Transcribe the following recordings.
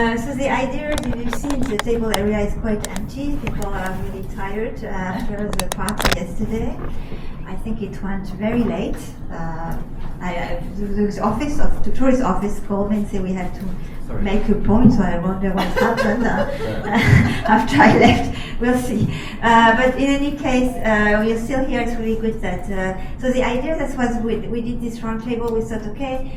So the idea, you've seen the table area is quite empty. People are really tired after the party yesterday. I think it went very late. The tourist office called me and said we had to make a point, so I wonder what happened after I left. We'll see. But in any case, we are still here. It's really good that. So the idea that was we did this roundtable. We thought, okay,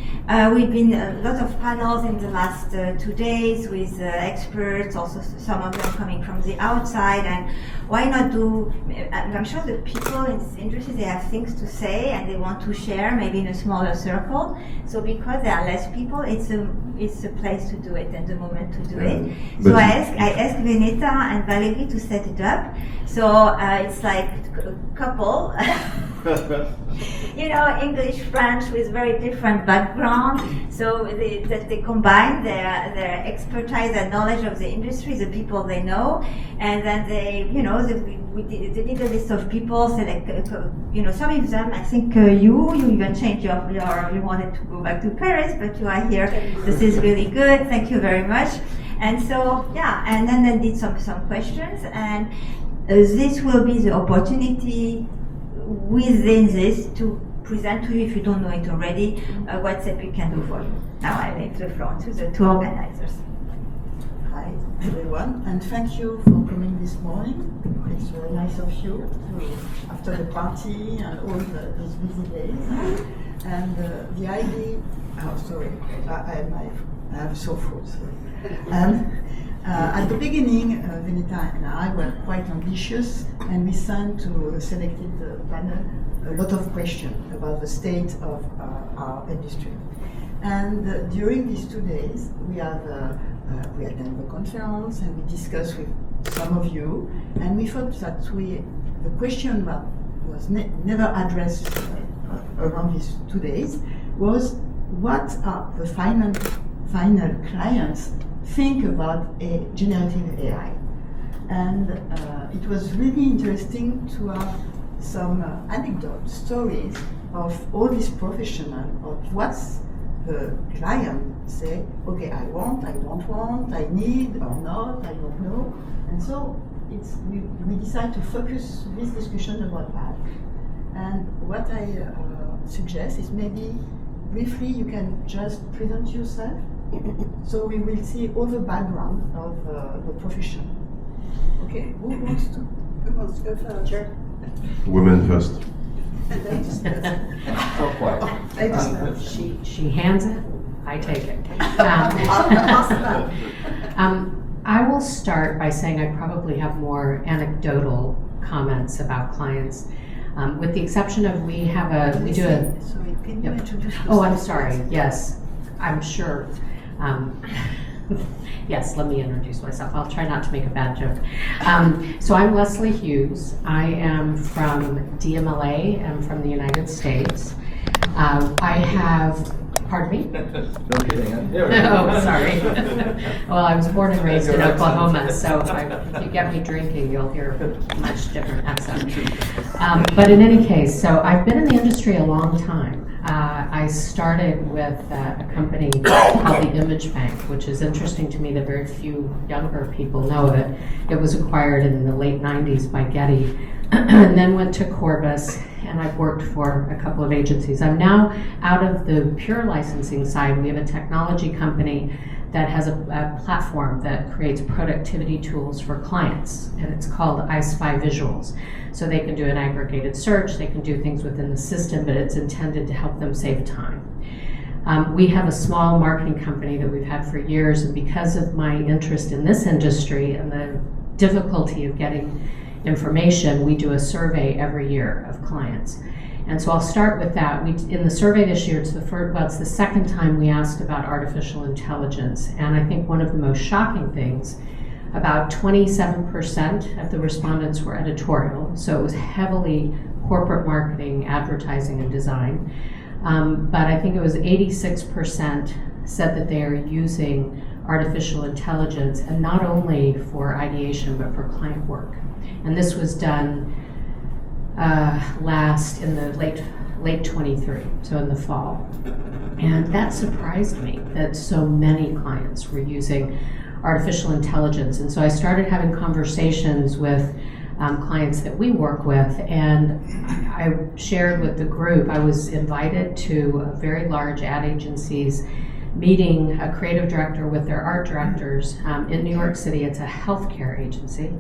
we've been a lot of panels in the last 2 days with experts, also some of them coming from the outside, and why not do? I'm sure the people in this industry, they have things to say and they want to share, maybe in a smaller circle. So because there are less people, it's a place to do it and the moment to do it. So I asked Veneta and Valerie to set it up. So it's like a couple, English, French with very different background. So they combine their expertise and knowledge of the industry, the people they know, and then they did a list of people. Select, some of them. I think you even changed you wanted to go back to Paris, but you are here. This is really good. Thank you very much. And so and then they did some questions, and this will be the opportunity within this to present to you, if you don't know it already, what CEPIC can do for you. Now I leave the floor to the two organizers. Hi everyone, and thank you for coming this morning. It's very nice of you after the party and all those busy days. And the idea, I have a sore throat. At the beginning, Veneta and I were quite ambitious, and we sent to the selected panel a lot of questions about the state of our industry. And during these 2 days, we attended the conference and we discussed with some of you, and we thought that the question that was never addressed around these 2 days was what are the final clients think about a generative AI. And it was really interesting to have some anecdote stories of all these professionals of what's the client say, okay, I want, I don't want, I need or not, I don't know. And so we decide to focus this discussion about that. And what I suggest is maybe briefly you can just present yourself. So we will see all the background of the profession. Okay, who wants to go first? Sure. Women first. She hands it, I take it. I will start by saying I probably have more anecdotal comments about clients, with the exception of we do a. Sorry, can you introduce yourself? Oh, I'm sorry. Yes, I'm sure. Yes, let me introduce myself. I'll try not to make a bad joke. So I'm Leslie Hughes. I am from DMLA. I'm from the United States. I have, pardon me? No kidding. Oh, sorry. Well, I was born and raised in Oklahoma, so if you get me drinking, you'll hear a much different accent. But in any case, so I've been in the industry a long time. I started with a company called the Image Bank, which is interesting to me that very few younger people know of it. It was acquired in the late 90s by Getty, and then went to Corbis, and I've worked for a couple of agencies. I'm now out of the pure licensing side. We have a technology company that has a platform that creates productivity tools for clients, and it's called iSpy Visuals. So they can do an aggregated search, they can do things within the system, but it's intended to help them save time. We have a small marketing company that we've had for years, and because of my interest in this industry and the difficulty of getting information, we do a survey every year of clients. And so I'll start with that. In the survey this year, it's the second time we asked about artificial intelligence. And I think one of the most shocking things, about 27% of the respondents were editorial. So it was heavily corporate marketing, advertising, and design. But I think it was 86% said that they are using artificial intelligence, and not only for ideation, but for client work. And this was done in the late late 23, so in the fall. And that surprised me that so many clients were using artificial intelligence. And so I started having conversations with clients that we work with, and I shared with the group, I was invited to a very large ad agency's meeting, a creative director with their art directors in New York City. It's a healthcare agency.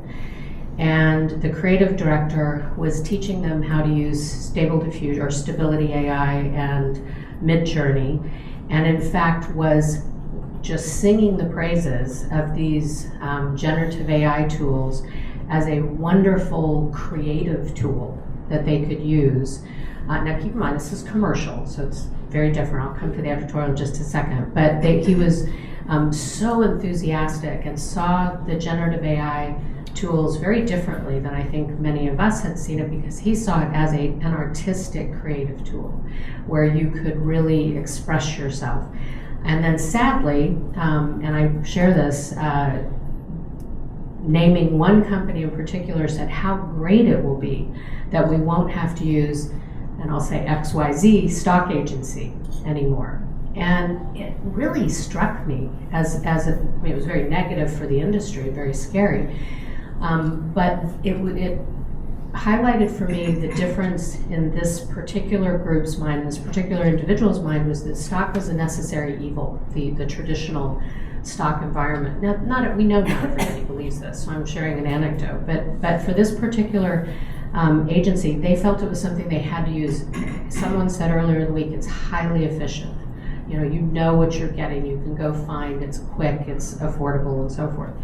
And the creative director was teaching them how to use Stable Diffusion or Stability AI and Midjourney, and in fact was just singing the praises of these generative AI tools as a wonderful creative tool that they could use. Now keep in mind, this is commercial, so it's very different. I'll come to the editorial in just a second. But he was so enthusiastic and saw the generative AI tools very differently than I think many of us had seen it, because he saw it as an artistic creative tool where you could really express yourself. And then sadly, and I share this, naming one company in particular said how great it will be that we won't have to use, and I'll say XYZ stock agency anymore. And it really struck me as it was very negative for the industry, very scary. But it highlighted for me the difference in this particular group's mind, this particular individual's mind, was that stock was a necessary evil, the traditional stock environment. Now, we know not everybody believes this, so I'm sharing an anecdote, but for this particular agency, they felt it was something they had to use. Someone said earlier in the week, it's highly efficient. You know what you're getting, you can go find, it's quick, it's affordable, and so forth.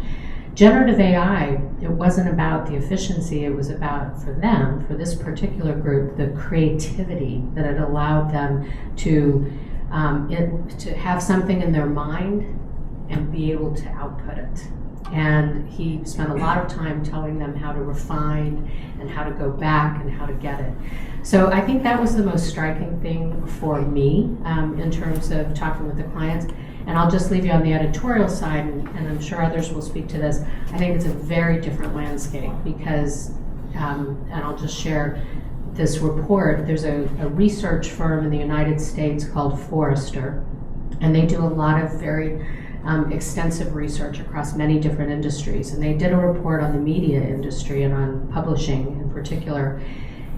Generative AI, it wasn't about the efficiency, it was about, for them, for this particular group, the creativity that it allowed them to have something in their mind and be able to output it. And he spent a lot of time telling them how to refine and how to go back and how to get it. So I think that was the most striking thing for me in terms of talking with the clients. And I'll just leave you on the editorial side, and I'm sure others will speak to this. I think it's a very different landscape because, and I'll just share this report, there's a research firm in the United States called Forrester, and they do a lot of very extensive research across many different industries. And they did a report on the media industry and on publishing in particular,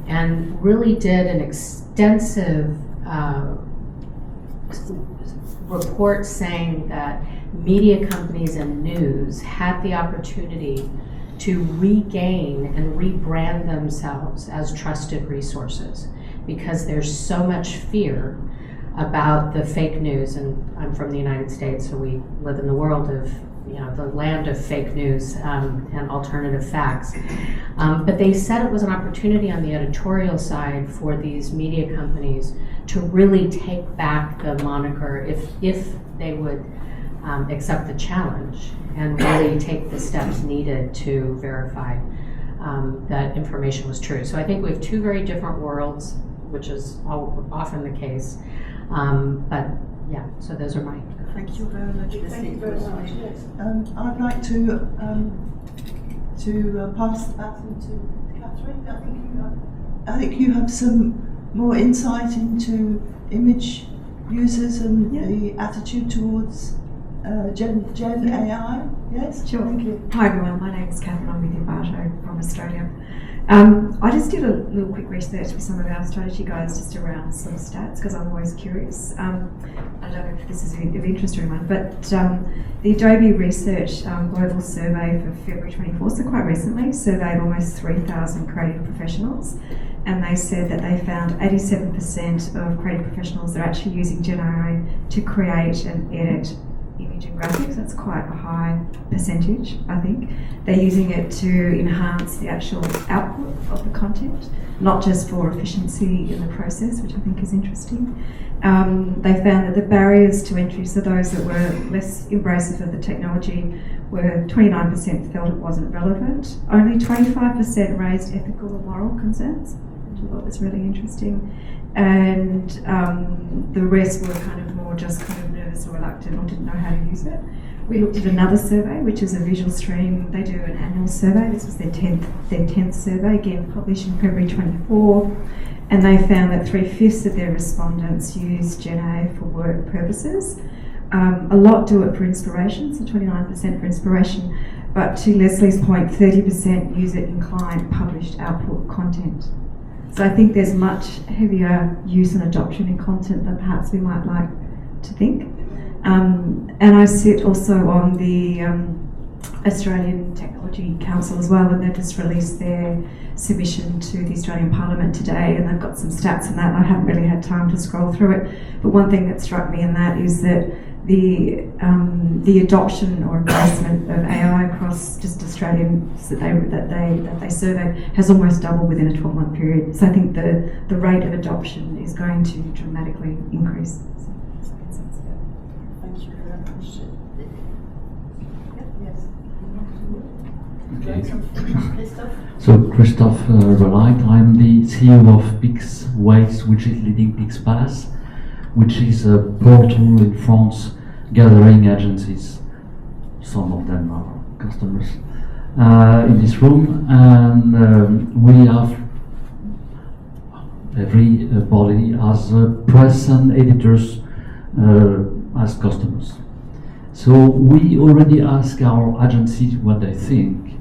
and really did an extensive report saying that media companies and news had the opportunity to regain and rebrand themselves as trusted resources, because there's so much fear about the fake news. And I'm from the United States, so we live in the world of, the land of fake news and alternative facts. But they said it was an opportunity on the editorial side for these media companies to really take back the moniker if they would accept the challenge and really take the steps needed to verify that information was true. So I think we have two very different worlds, which is often the case. But yeah, so those are my Thank you very much. Thank you very much. Yes. I'd like to pass the baton to Catherine. I think you have some more insight into image users and the attitude towards Gen AI. Yes. Sure. Thank you. Hi everyone, my name is Catherine. I'm with Envato from Australia. I just did a little quick research with some of our strategy guys just around some stats because I'm always curious. I don't know if this is of interest to anyone, but the Adobe Research Global Survey for February 24th, so quite recently, surveyed almost 3,000 creative professionals, and they said that they found 87% of creative professionals are actually using Gen AI to create and edit image and graphics. That's quite a high percentage, I think. They're using it to enhance the actual output of the content, not just for efficiency in the process, which I think is interesting. They found that the barriers to entry, so those that were less embracive of the technology, were 29% felt it wasn't relevant. Only 25% raised ethical or moral concerns, which I thought was really interesting. And the rest were kind of more just kind of nervous or reluctant or didn't know how to use it. We looked at another survey, which is a visual stream. They do an annual survey. This was their 10th survey, again published in February 24. and they found that 3/5 of their respondents use Gen A for work purposes. A lot do it for inspiration, so 29% for inspiration, but to Leslie's point, 30% use it in client published output content. So I think there's much heavier use and adoption in content than perhaps we might like to think. And I sit also on the Australian Technology Council as well, and they've just released their submission to the Australian Parliament today, and they've got some stats on that. I haven't really had time to scroll through it, but one thing that struck me in that is that the adoption or embracement of AI across just Australians that they surveyed has almost doubled within a 12-month period. So I think the rate of adoption is going to dramatically increase. Thank you very much. Yes. Okay. Christophe? So Christophe Relight, I'm the CEO of PIX Ways, which is leading PIX Pass, which is a portal in France gathering agencies. Some of them are customers in this room, and we have every body as press and editors as customers. So we already ask our agencies what they think,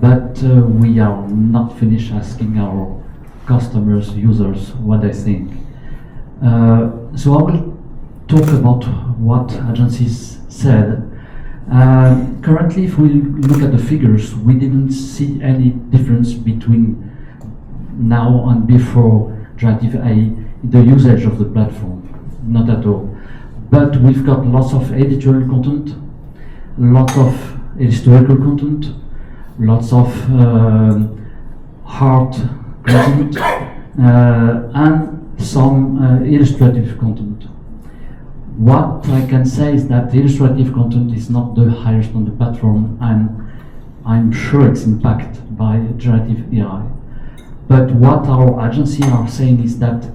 but we are not finished asking our customers, users, what they think. So I will talk about what agencies said. Currently, if we look at the figures, we didn't see any difference between now and before Generative AI, the usage of the platform, not at all. But we've got lots of editorial content, lots of historical content, lots of art content, and some illustrative content. What I can say is that the illustrative content is not the highest on the platform, and I'm sure it's impacted by generative AI. But what our agency are saying is that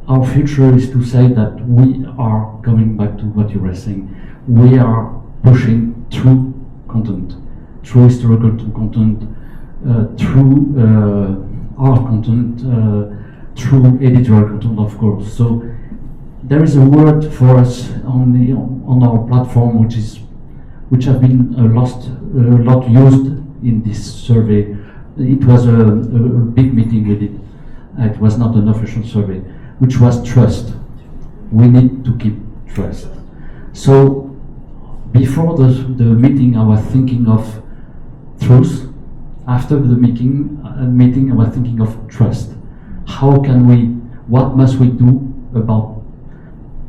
our future is to say that we are coming back to what you were saying. We are pushing through content, through historical content, through art content, through editorial content, of course. So there is a word for us on our platform which have been a lot used in this survey. It was a big meeting we did. It was not an official survey, which was trust. We need to keep trust. So before the meeting, I was thinking of truth. After the meeting, I was thinking of trust. What must we do about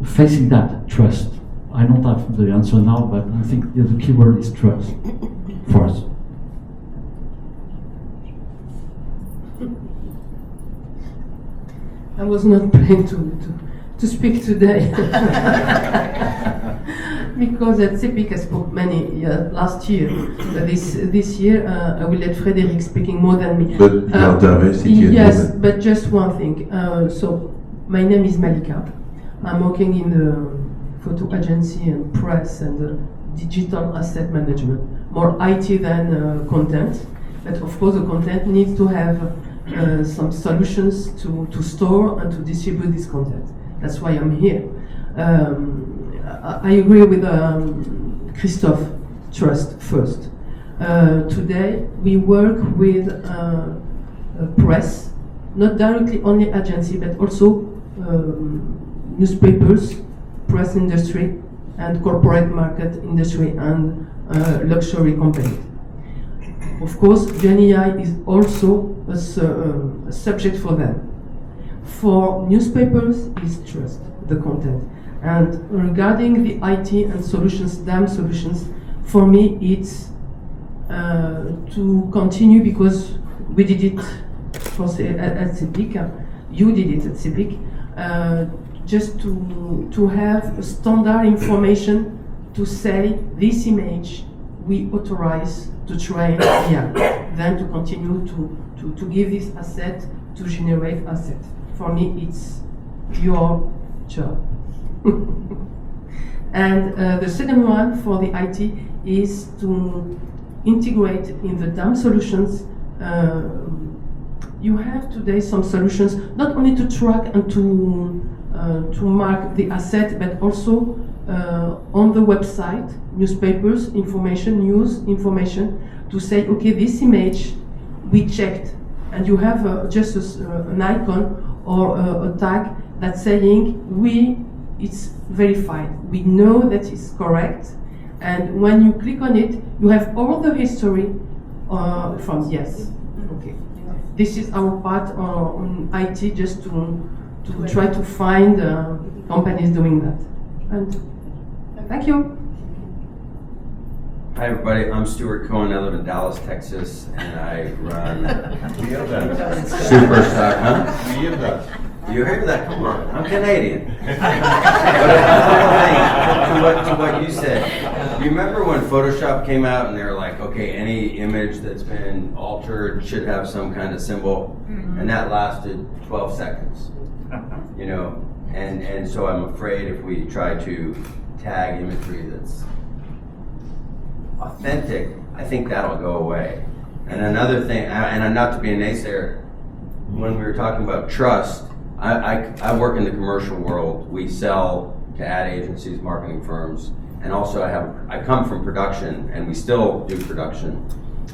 facing that trust? I don't have the answer now, but I think the key word is trust for us. I was not planning to speak today because at CEPIC I spoke many last year. This year I will let Frédéric speaking more than me. But yes, but just one thing. So my name is Malika. I'm working in the photo agency and press and digital asset management, more IT than content. But of course the content needs to have some solutions to store and to distribute this content. That's why I'm here. I agree with Christophe, trust first. Today we work with press, not directly only agency, but also newspapers, press industry, and corporate market industry and luxury companies. Of course, GenAI is also a subject for them. For newspapers, is trust, the content. And regarding the IT and solutions, DAM solutions, for me it's to continue because we did it at CEPIC, you did it at CEPIC, just to have standard information to say this image we authorize to train here, then to continue to give this asset to generate asset. For me, it's your job. And the second one for the IT is to integrate in the DAM solutions you have today some solutions not only to track and to mark the asset, but also on the website, newspapers, information, news, information, to say, okay, this image we checked, and you have just an icon or a tag that's saying it's verified. We know that it's correct, and when you click on it, you have all the history from yes. Okay, this is our part on IT, just to try to find companies doing that. And thank you. Hi everybody, I'm Stuart Cohen. I live in Dallas, Texas, and I run Superstock. Huh? You hear that? Come on, I'm Canadian. But to what you said, you remember when Photoshop came out and they were like, okay, any image that's been altered should have some kind of symbol, and that lasted 12 seconds. You know, and so I'm afraid if we try to tag imagery that's authentic, I think that'll go away. And another thing, and not to be a naysayer, when we were talking about trust, I work in the commercial world. We sell to ad agencies, marketing firms, and also I come from production, and we still do production.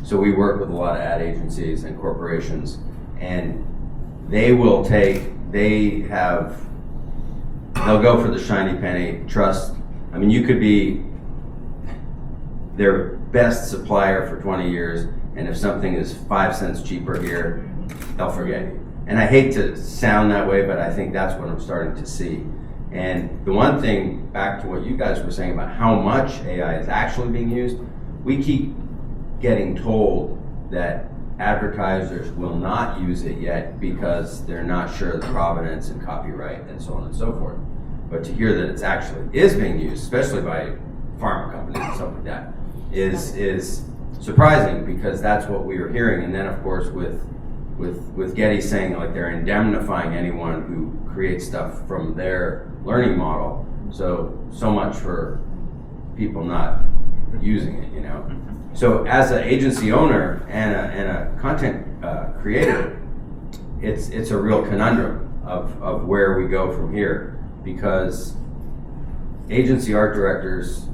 So we work with a lot of ad agencies and corporations, and they'll go for the shiny penny trust. I mean, you could be their best supplier for 20 years, and if something is 5 cents cheaper here, they'll forget you. And I hate to sound that way, but I think that's what I'm starting to see. And the one thing, back to what you guys were saying about how much AI is actually being used, we keep getting told that advertisers will not use it yet because they're not sure of the provenance and copyright and so on and so forth. But to hear that it's actually is being used, especially by pharma companies and stuff like that, is surprising, because that's what we were hearing. And then of course with Getty saying like they're indemnifying anyone who creates stuff from their learning model. So much for people not using it, you know. So as an agency owner and a content creator, it's a real conundrum of where we go from here, because agency art directors,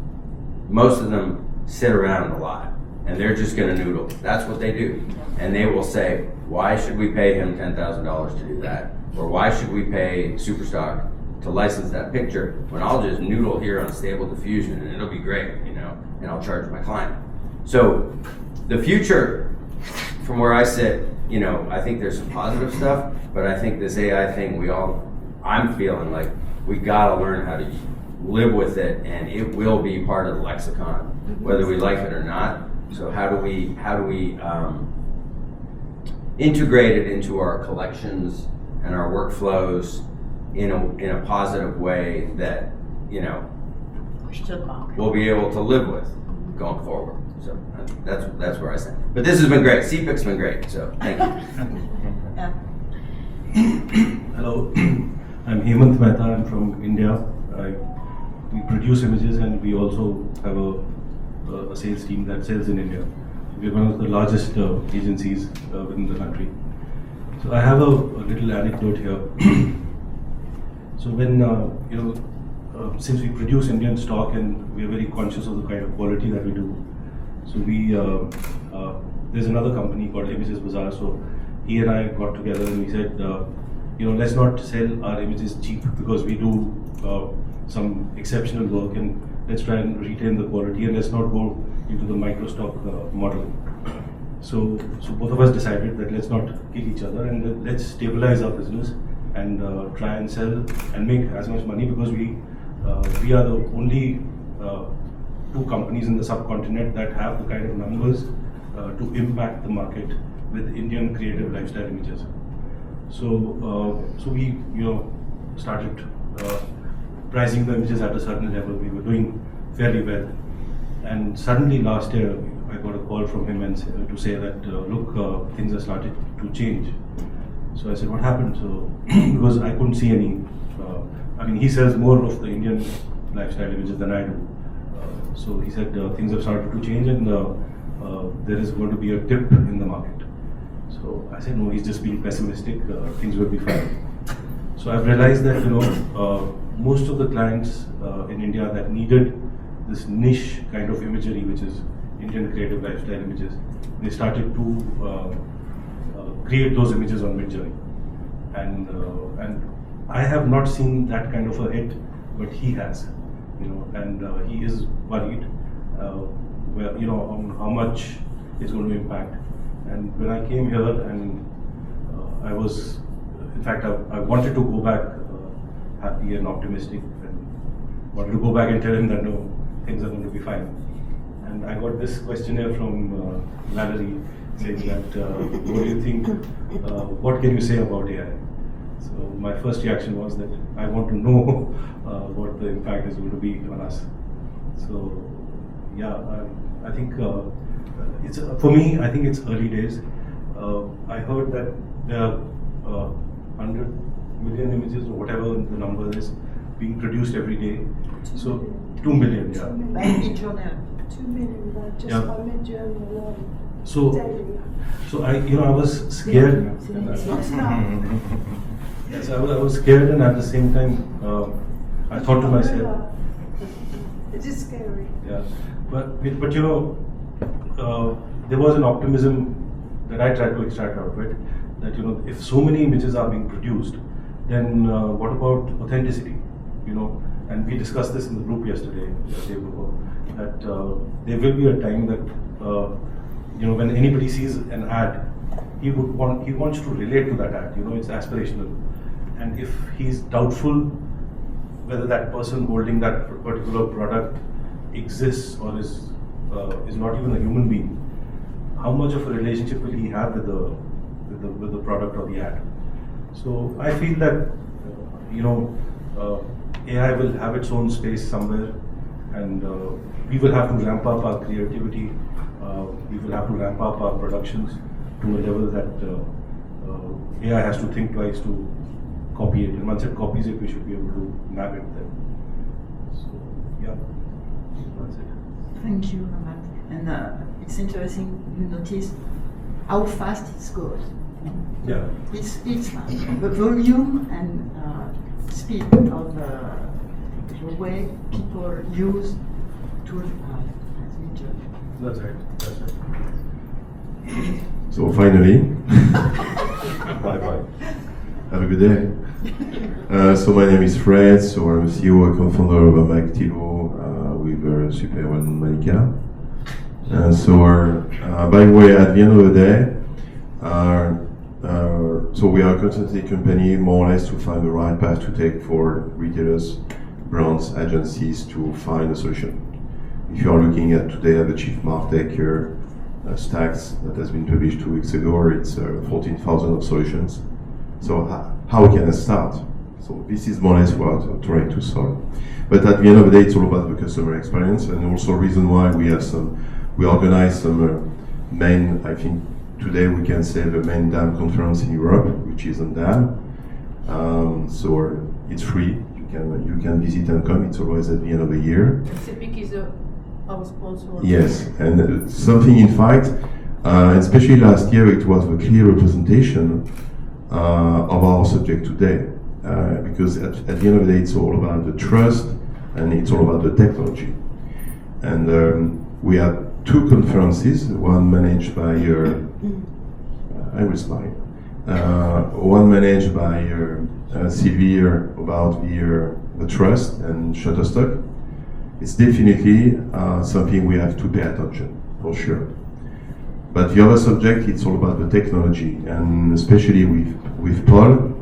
most of them sit around a lot and they're just going to noodle. That's what they do. And they will say, why should we pay him $10,000 to do that? Or why should we pay Superstock to license that picture when I'll just noodle here on Stable Diffusion and it'll be great, you know, and I'll charge my client. So the future, from where I sit, you know, I think there's some positive stuff, but I think this AI thing, I'm feeling like we gotta learn how to live with it, and it will be part of the lexicon, whether we like it or not. So how do we integrate it into our collections and our workflows in a positive way that, you know, we'll be able to live with going forward. So that's where I stand. But this has been great. CEPIC's been great. So thank you. Hello, I'm Hemant Mehta. I'm from India. We produce images, and we also have a sales team that sells in India. We're one of the largest agencies within the country. So I have a little anecdote here. So when since we produce Indian stock and we are very conscious of the kind of quality that we do, so there's another company called Images Bazaar. So he and I got together and we said, let's not sell our images cheap, because we do some exceptional work, and let's try and retain the quality, and let's not go into the micro stock model. So both of us decided that let's not kill each other, and let's stabilize our business and try and sell and make as much money, because we are the only two companies in the subcontinent that have the kind of numbers to impact the market with Indian creative lifestyle images. So we started pricing the images at a certain level. We were doing fairly well, and suddenly last year I got a call from him and to say that look, things have started to change. So I said, what happened? So because I couldn't see any. He sells more of the Indian lifestyle images than I do. So he said things have started to change, and there is going to be a dip in the market. So So I said, no, he's just being pessimistic, things will be fine. So I've realized that, most of the clients in India that needed this niche kind of imagery, which is Indian creative lifestyle images, they started to create those images on Midjourney. And I have not seen that kind of a hit, but he has, and he is worried, on how much it's going to impact. And when I came here, and I was, in fact, I wanted to go back happy and optimistic, and wanted to go back and tell him that no, things are going to be fine. And I got this questionnaire from Valerie saying that, what do you think, what can you say about AI? So my first reaction was that I want to know what the impact is going to be on us. So yeah, I think it's for me. I think it's early days. I heard that there are 100 million images or whatever the number is being produced every day. So 2 million, yeah. By Midjourney. 2 million just by Midjourney alone. So I was scared. Yes, I was scared, and at the same time, I thought to myself, it is scary. yeah, but there was an optimism that I tried to extract out of it, that if so many images are being produced, then what about authenticity? And we discussed this in the group yesterday, the day before, that there will be a time that when anybody sees an ad, he wants to relate to that ad. It's aspirational, and if he's doubtful whether that person holding that particular product exists or is not even a human being, how much of a relationship will he have with the product or the ad? So I feel that AI will have its own space somewhere, and we will have to ramp up our creativity. We will have to ramp up our productions to a level that AI has to think twice to copy it. And once it copies it, we should be able to map it then. So yeah, that's it. Thank you, Matt. And it's interesting, you notice how fast it goes. Yeah. It's the volume and speed of the way people use tools as Midjourney. That's right. That's right. So finally, Bye. have a good day. So my name is Fred, so I'm CEO and co-founder of Activo with super one Malika. By the way, at the end of the day, so we are a consultancy company, more or less to find the right path to take for retailers, brands, agencies to find a solution. If you are looking at today at the Chief Martech stacks that has been published 2 weeks ago, it's 14,000 of solutions. So how can I start? So this is more or less what I'm trying to solve. But at the end of the day, it's all about the customer experience, and also reason why we organize some main, I think today we can say the main DAM conference in Europe, which is on DAM. So it's free. You can visit and come. It's always at the end of the year. CEPIC is our sponsor. Yes, and something in fact, especially last year, it was a clear representation of our subject today, because at the end of the day, it's all about the trust and it's all about the technology. And we had 2 conferences, one managed by I will smile. One managed by Sylvie about the trust and Shutterstock. It's definitely something we have to pay attention, for sure. But the other subject, it's all about the technology, and especially with Paul,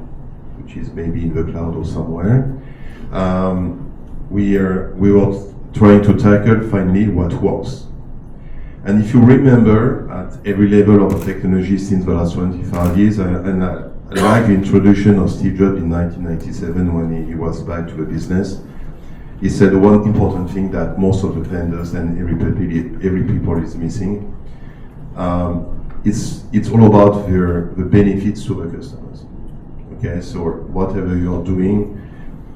which is maybe in the cloud or somewhere. We were trying to tackle finally what works. And if you remember, at every level of technology since the last 25 years, I like the introduction of Steve Jobs in 1997 when he was back to the business. He said one important thing that most of the vendors and every people is missing. It's all about the benefits to the customers. Okay, so whatever you're doing,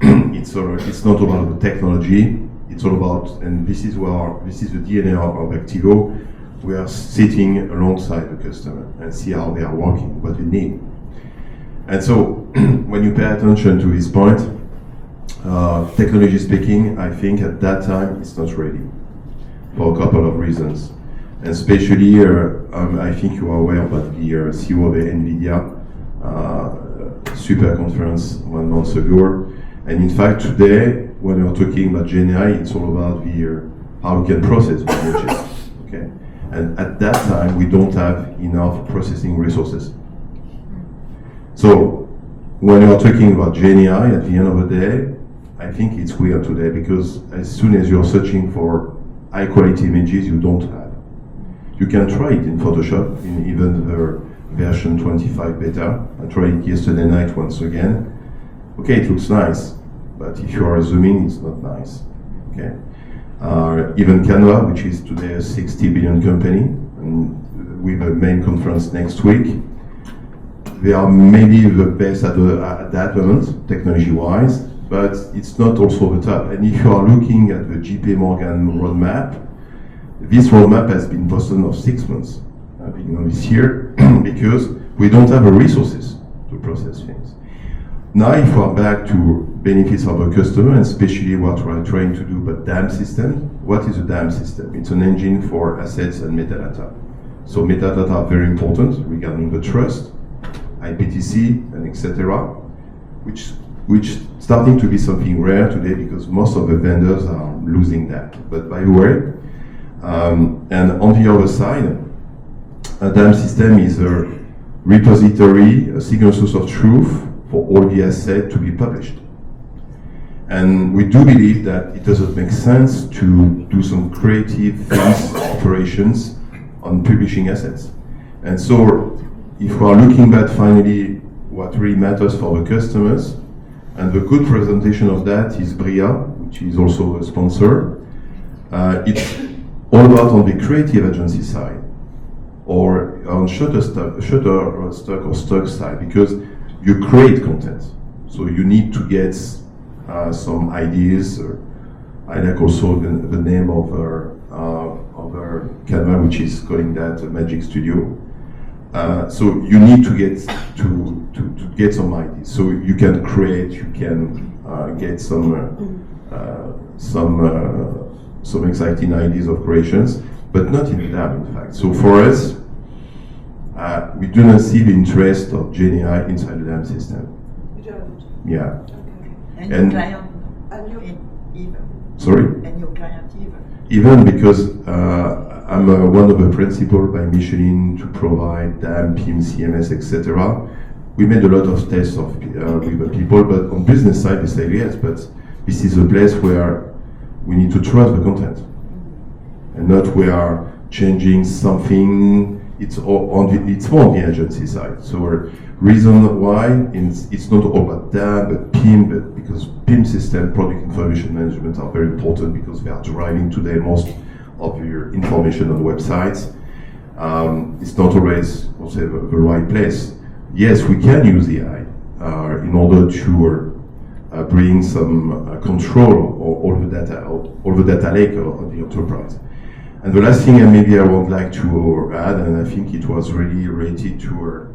it's not about the technology. It's all about, and this is the DNA of Activo. we are sitting alongside the customer and see how they are working, what they need. And so, when you pay attention to this point, technology speaking, I think at that time it's not ready for a couple of reasons. And especially, I think you are aware about the CEO of NVIDIA super conference 1 month ago. And in fact, today, when you're talking about GenAI, it's all about how we can process images. Okay? And at that time, we don't have enough processing resources. So, when you're talking about GenAI, at the end of the day, I think it's weird today because as soon as you're searching for high quality images, you don't have. You can try it in Photoshop, in even the version 25 beta. I tried it yesterday night once again. Okay, it looks nice, but if you are zooming, it's not nice. Okay. Even Canva, which is today a 60 billion company, and with a main conference next week, they are maybe the best at that moment, technology-wise, but it's not also the top. And if you are looking at the JP Morgan roadmap, this roadmap has been postponed of 6 months, beginning of this year, because we don't have the resources to process things. Now, if we are back to benefits of a customer, and especially what we are trying to do, but DAM system, what is a DAM system? It's an engine for assets and metadata. So metadata are very important regarding the trust, IPTC, and etc., which starting to be something rare today because most of the vendors are losing that. But by the way, and on the other side, a DAM system is a repository, a single source of truth for all the assets to be published. And we do believe that it doesn't make sense to do some creative things, operations on publishing assets. And so if we are looking at finally what really matters for the customers, and the good presentation of that is Bria, which is also a sponsor. It's all about on the creative agency side, or on Shutterstock or Stock side, because you create content. So you need to get some ideas. I like also the name of our Canva, which is calling that Magic Studio. So you need to get some ideas. So you can create, you can get some exciting ideas of creations, but not in the DAM, in fact. So for us, we do not see the interest of GenAI inside the DAM system. You don't? Yeah. Okay. And And- your client, And you, even. Sorry? And your client, even. Even because I'm one of the principals by Michelin to provide DAM, PIM, CMS, etc. We made a lot of tests with the people, but on business side they say yes, but this is a place where we need to trust the content, and not we are changing something. It's more on the agency side. So reason why it's not all about DAM, but PIM, but because PIM system, product information management, are very important because they are driving today most of your information on websites. It's not always also the right place. Yes, we can use AI in order to bring some control of all the data lake of the enterprise. And the last thing, and maybe I would like to add, and I think it was really related to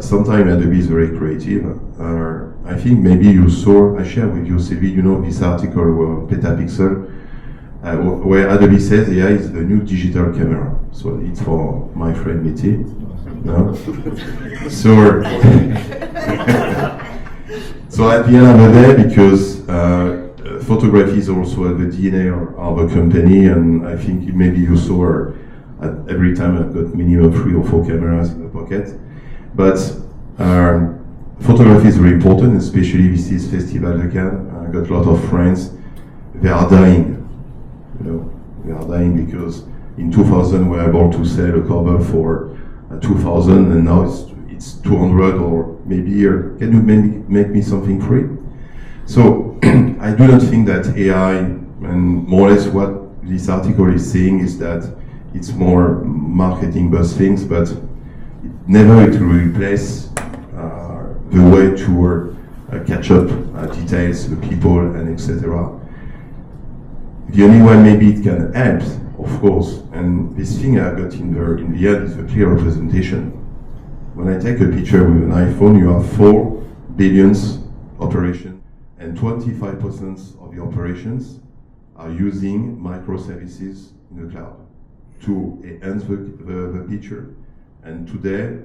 sometimes Adobe is very creative. I think maybe you saw, I shared with you, Sylvie, you know this article Petapixel, where Adobe says AI is the new digital camera. So it's for my friend Mitty. No? So, so at the end of the day, because photography is also at the DNA of a company, and I think maybe you saw every time I've got minimum 3 or 4 cameras in the pocket. But photography is very important, especially this is Festival de Cannes. I got a lot of friends. They are dying. They are dying because in 2000 we were able to sell a cover for 2,000, and now it's 200, or maybe here. Can you maybe make me something free? So I do not think that AI, and more or less what this article is saying is that it's more marketing buzz things, but never it will replace the way to catch up details, the people, and etc. The only way maybe it can help, of Of course, and this thing I got in the end is a clear representation. When I take a picture with an iPhone, you have 4 billion operations, and 25% of the operations are using microservices in the cloud to enhance the picture. And today,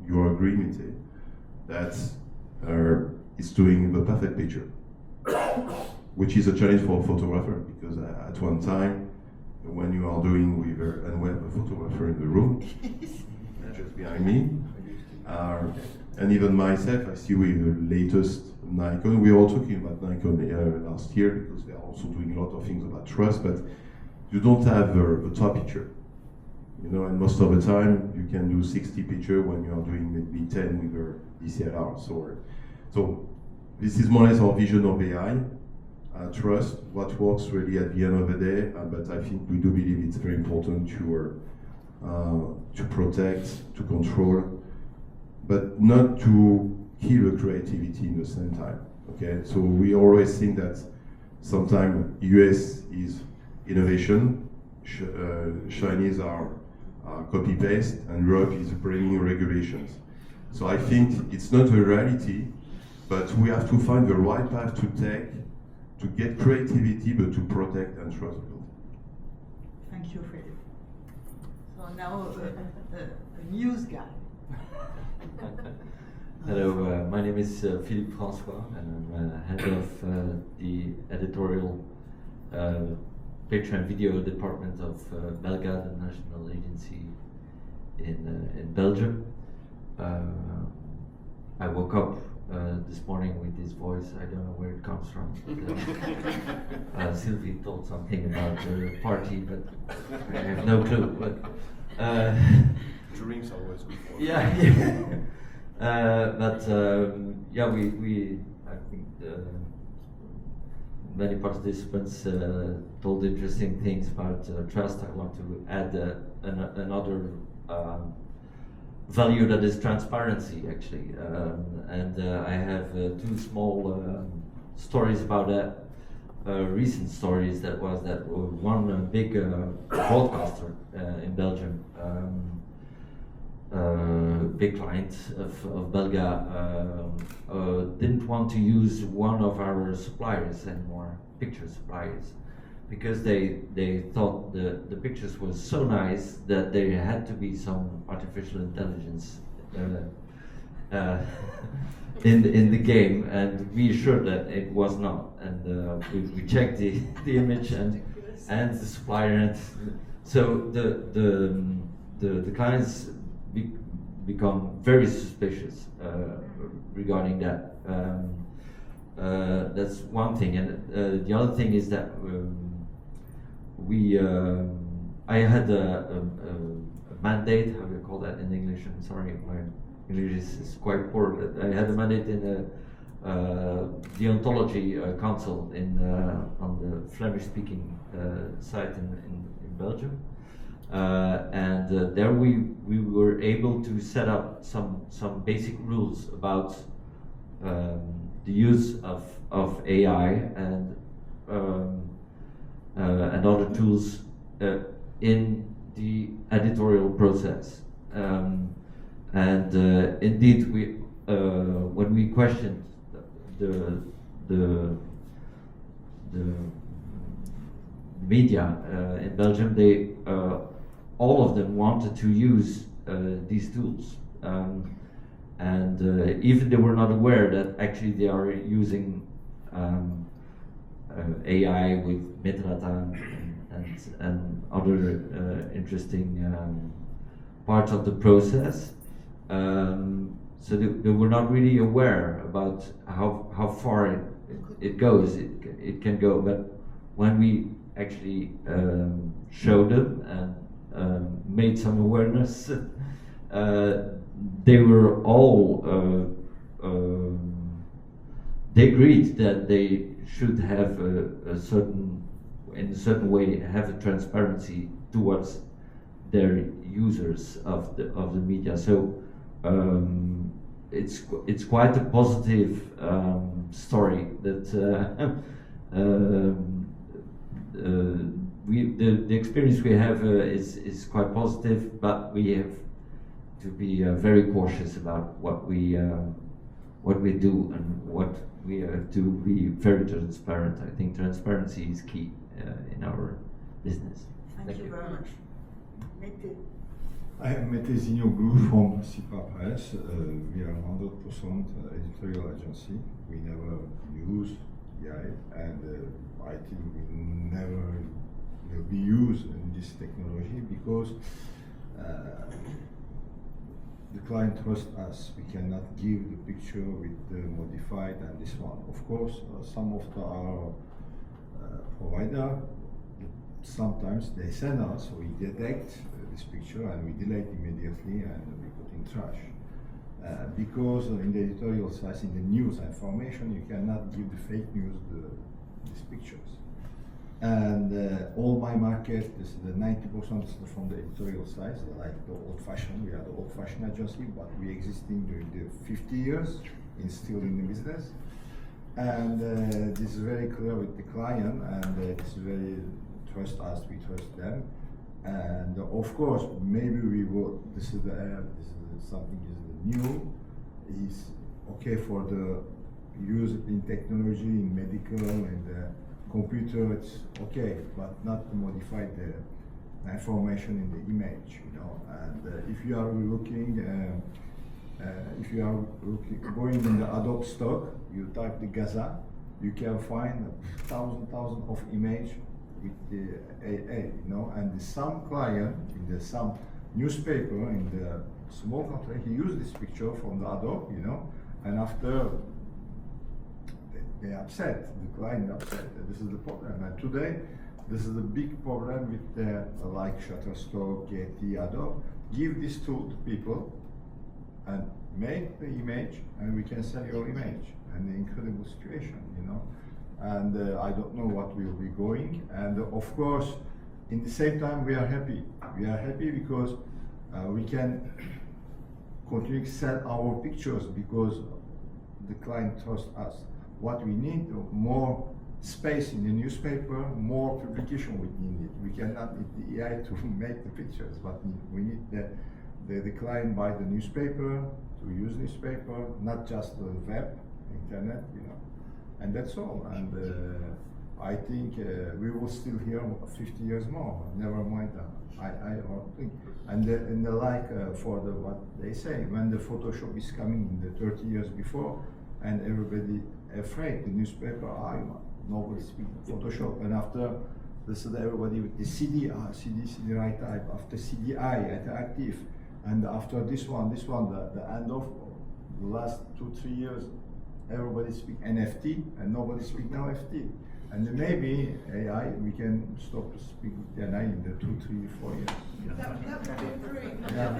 you agree with me that it's doing the perfect picture, which is a challenge for a photographer, because at one time, when you are doing with and we have a photographer in the room, just behind me, and even myself, I see with the latest Nikon. We were all talking about Nikon last year because they are also doing a lot of things about trust, but you don't have the top picture. You know, and most of the time you can do 60 pictures when you are doing maybe 10 with your DSLR. So this is more or less our vision of AI. Trust, what works really at the end of the day, but I think we do believe it's very important to protect, to control, but not to kill the creativity in the same time. Okay, so we always think that sometimes US is innovation, Chinese are copy-paste, and Europe is bringing regulations. So I think it's not a reality, but we have to find the right path to take to get creativity, but to protect and trust people. Thank you, Philippe. So now the news guy. Hello, my name is Philippe François, and I'm head of the editorial picture and video department of Belga, the national agency in Belgium. I woke up this morning with this voice. I don't know where it comes from. Sylvie told something about the party, but I have no clue. But Drinks are always good for yeah. Yeah, we I think many participants told interesting things about trust. I want to add another value that is transparency, actually. I have 2 small stories about that. Recent stories that one big broadcaster in Belgium, big client of Belga, didn't want to use one of our suppliers anymore, picture suppliers, because they thought the pictures were so nice that there had to be some artificial intelligence in the game, and we assured that it was not. And we checked the image and the supplier, and so the clients become very suspicious regarding that. That's one thing, and the other thing is that I had a mandate. How do you call that in English? I'm sorry, my English is quite poor. But I had a mandate in the deontology council on the Flemish-speaking site in Belgium. There we were able to set up some basic rules about the use of AI and other tools in the editorial process. Indeed, when we questioned the media in Belgium, they all of them wanted to use these tools, even they were not aware that actually they are using AI with metadata and other interesting parts of the process. So they were not really aware about how far it goes. It can go, but when we actually showed them and made some awareness, they were all they agreed that they should have in a certain way have a transparency towards their users of the media. So it's quite a positive story that the experience we have is quite positive, but we have to be very cautious about what we do and what we have to be very transparent. I think transparency is key in our business. Thank you very much. Mette. I am Mette Zinoglu from CEPIC Congress. We are 100% editorial agency. We never use AI, and I think we never will be used in this technology because the client trusts us. We cannot give the picture with the modified and this one. Of course, some of our provider, sometimes they send us, we detect this picture and we delete immediately and we put in trash. Because in the editorial side, in the news information, you cannot give the fake news these pictures. And all my market, this is the 90% from the editorial side, like the old-fashioned. We are the old-fashioned agency, but we existing during the 50 years, still in the business. And this is very clear with the client, and this is very trust us, we trust them. And of course, maybe we will. This is something is new. Is okay for the use in technology, in medical, and computer. It's okay, but not to modify the information in the image. You know, and if you are looking. Going in the Adobe stock, you type the Gaza, you can find thousands of images with the AA, you know, and some client in some newspaper in the small country, he used this picture from the Adobe, you know, and after they upset, the client upset. This is the problem, and today this is the big problem with the like Shutterstock, Getty, Adobe. Give this tool to people and make the image, and we can sell your image. And the incredible situation, you know. And I don't know what will be going. And of course, in the same time, we are happy. We are happy because we can continue to sell our pictures because the client trusts us. What we need, more space in the newspaper, more publication we need. We cannot need the AI to make the pictures, but we need the client buy the newspaper, to use newspaper, not just the web, internet, you know, and that's all. And I think we will still hear 50 years more. Never mind that. I don't think. And the like for the what they say when the Photoshop is coming in the 30 years before, and everybody afraid the newspaper. Nobody speaks Photoshop, and after this is everybody with the CD right type. After CDI Active. And after this one, the end of the last 2-3 years, everybody speak NFT and nobody speak now FT. And then maybe AI, we can stop to speak with AI in the 2, 3, 4 years. That would be great. That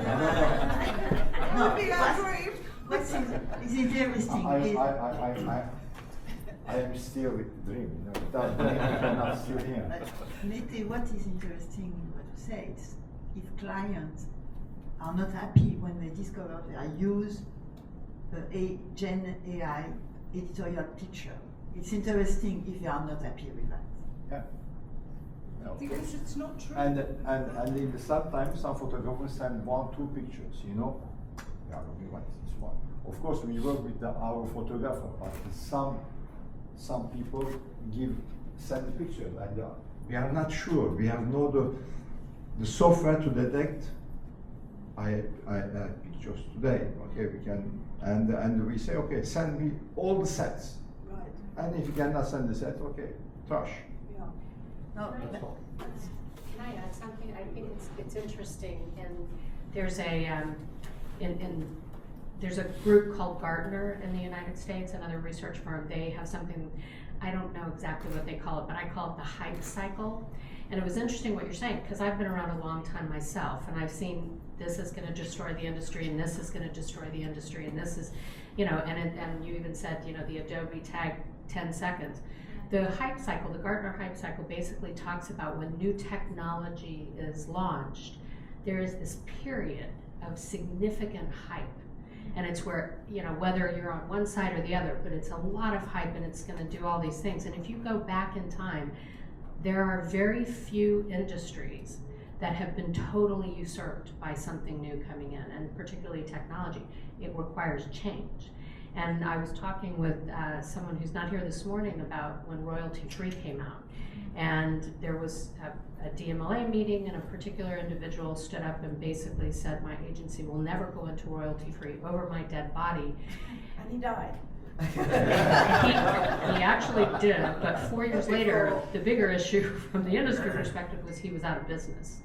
would be our dream. What's interesting is I am still with the dream. You know, without dream, I'm not still here. Mette, what is interesting in what you say is if clients are not happy when they discover they use a Gen AI editorial picture. It's interesting if they are not happy with that. Yeah. No, Because it's not true. and in the sometimes some photographers send 1-2 pictures, you know. Yeah, we want this one. Of course, we work with our photographer, but some people send the picture, and we are not sure. We have the software to detect. I pictures today. Okay, we can, and we say, okay, send me all the sets. Right. And if you cannot send the set, okay, trash. Yeah. No, Can I add something? I think it's interesting, and there's there's a group called Gartner in the United States, another research firm. They have something, I don't know exactly what they call it, but I call it the hype cycle. And it was interesting what you're saying, because I've been around a long time myself, and I've seen this is going to destroy the industry, and this is going to destroy the industry, and this is, you know, and you even said, you know, the Adobe tag 10 seconds. The hype cycle, the Gartner hype cycle, basically talks about when new technology is launched, there is this period of significant hype. And it's where, you know, whether you're on one side or the other, but it's a lot of hype and it's going to do all these things. And if you go back in time, there are very few industries that have been totally usurped by something new coming in, and particularly technology. It requires change. And I was talking with someone who's not here this morning about when royalty-free came out. And there was a DMLA meeting, and a particular individual stood up and basically said, my agency will never go into royalty-free over my dead body. And he died. He actually did, but 4 years later, the bigger issue from the industry perspective was he was out of business.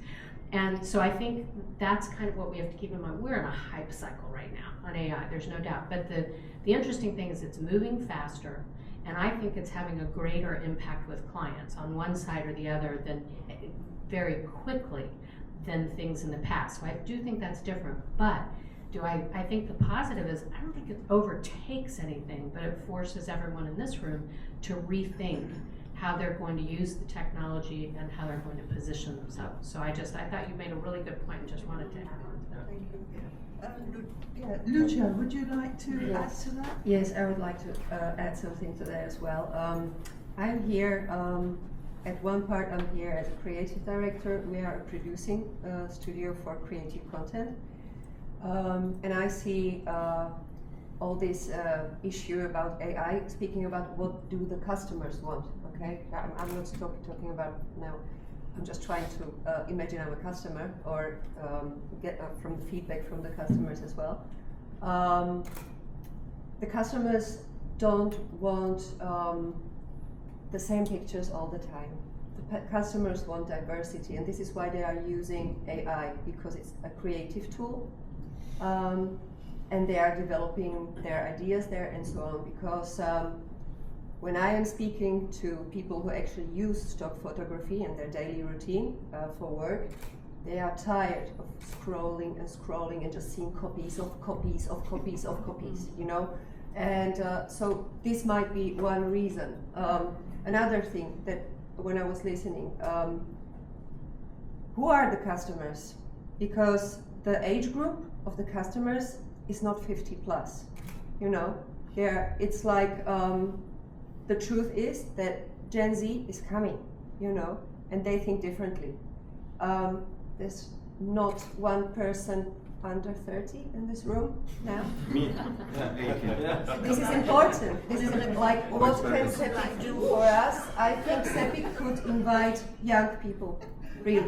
And so I think that's kind of what we have to keep in mind. We're in a hype cycle right now on AI, there's no doubt. But the interesting thing is it's moving faster, and I think it's having a greater impact with clients on one side or the other than very quickly than things in the past. So I do think that's different. But I think the positive is I don't think it overtakes anything, but it forces everyone in this room to rethink how they're going to use the technology and how they're going to position themselves. So I thought you made a really good point and just wanted to add on to that. Thank you. Lucia, would you like to add to that? Yes, I would like to add something to that as well. I'm here, at one part I'm here as a creative director. We are a producing studio for creative content. And I see all this issue about AI, speaking about what do the customers want, okay? I'm not talking about now, I'm just trying to imagine I'm a customer or get from the feedback from the customers as well. The customers don't want the same pictures all the time. The customers want diversity, and this is why they are using AI, because it's a creative tool. And they are developing their ideas there and so on, because when I am speaking to people who actually use stock photography in their daily routine for work, they are tired of scrolling and scrolling and just seeing copies of copies of copies of copies, you know? And so this might be one reason. Another thing that when I was listening, who are the customers? Because the age group of the customers is not 50 plus, you know. It's like the truth is that Gen Z is coming, you know, and they think differently. There's not one person under 30 in this room now. Me. This is important. This is like, what can CEPIC do for us? I think CEPIC could invite young people, really.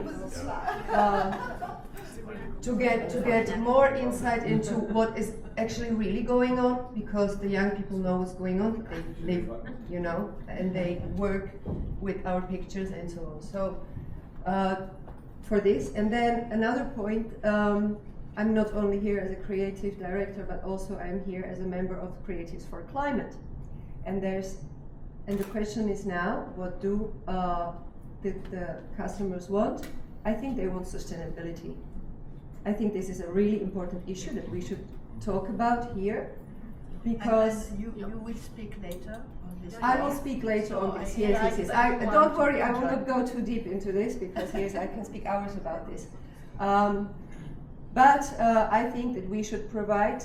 To get more insight into what is actually really going on, because the young people know what's going on. They you know, and they work with our pictures and so on. So for this, and then another point, I'm not only here as a creative director, but also I'm here as a member of Creatives for Climate. And the question is now, what do the customers want? I think they want sustainability. I think this is a really important issue that we should talk about here, because and you will speak later on this. I will speak later on this. Yes. Don't worry, I will not go too deep into this, because yes, I can speak hours about this. But I think that we should provide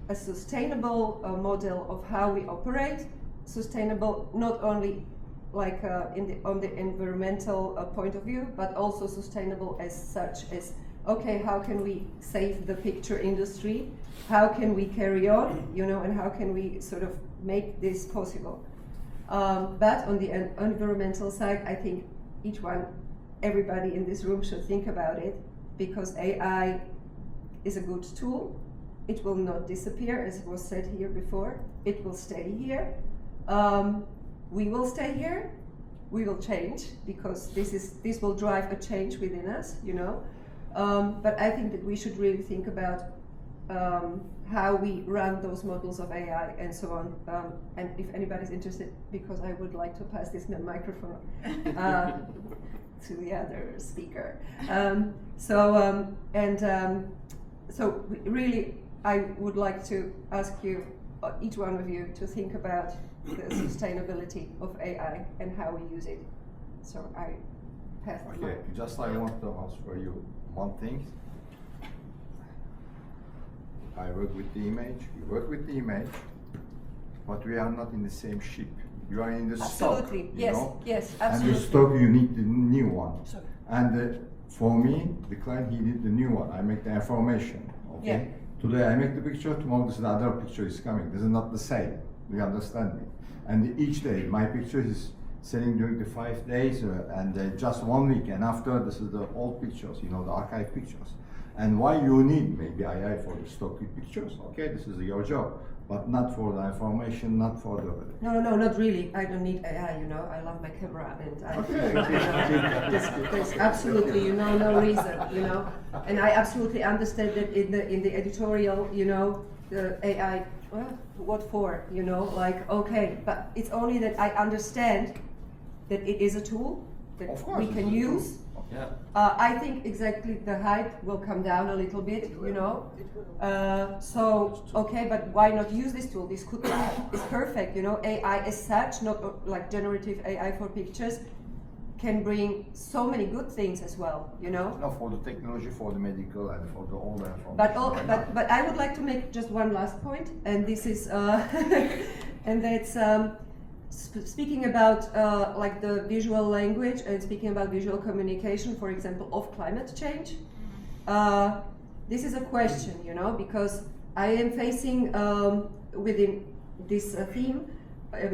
a sustainable model of how we operate. Sustainable not only like on the environmental point of view, but also sustainable as such as, okay, how can we save the picture industry? How can we carry on, you know, and how can we sort of make this possible? But on the environmental side, I think everybody in this room should think about it, because AI is a good tool. It will not disappear, as was said here before. It will stay here. We will stay here. We will change, because this will drive a change within us, you know. But I think that we should really think about how we run those models of AI and so on. And if anybody's interested, because I would like to pass this microphone to the other speaker. So really, I would like to ask you, each one of you, to think about the sustainability of AI and how we use it. So I pass the mic. Okay, just I want to ask for you one thing. I work with the image, you work with the image, but we are not in the same ship. You are in the Absolutely. stock. Yes, You know? yes, And absolutely. the stock, you need the new one. Sorry. And for me, the client, he did the new one. I make the information. Okay. Yeah. Today I make the picture. Tomorrow this is the other picture is coming. This is not the same. Do you understand me? And each day my picture is selling during the 5 days and just 1 week. And after this is the old pictures. You know, the archive pictures. And why you need maybe AI for the stock pictures? Okay, this is your job, but not for the information, not for the. No, not really. I don't need AI. You know, I love my camera, and I. There's absolutely, no reason. You know, and I absolutely understand that in the editorial, you know, the AI. Well, what for? You know, like okay, but it's only that I understand that it is a tool that we can use. Yeah. I think exactly the height will come down a little bit, you know. So, okay, but why not use this tool? This could is perfect, you know. AI as such, not like generative AI for pictures, can bring so many good things as well, you know. No, for the technology, for the medical, and for the all the information. But I would like to make just one last point, and this is, and that's. Speaking about like the visual language and speaking about visual communication, for example, of climate change, this is a question, you know, because I am facing within this theme,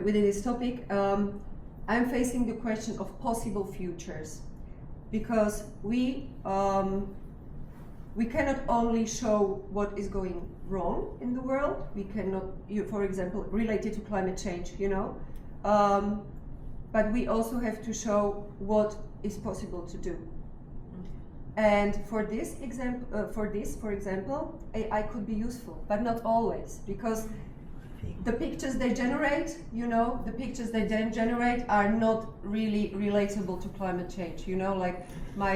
within this topic, I'm facing the question of possible futures, because we cannot only show what is going wrong in the world. We cannot, for example, related to climate change, you know. But we also have to show what is possible to do. And for this for example, AI could be useful, but not always, because the pictures they generate, you know, the pictures they then generate are not really relatable to climate change. You know, like my.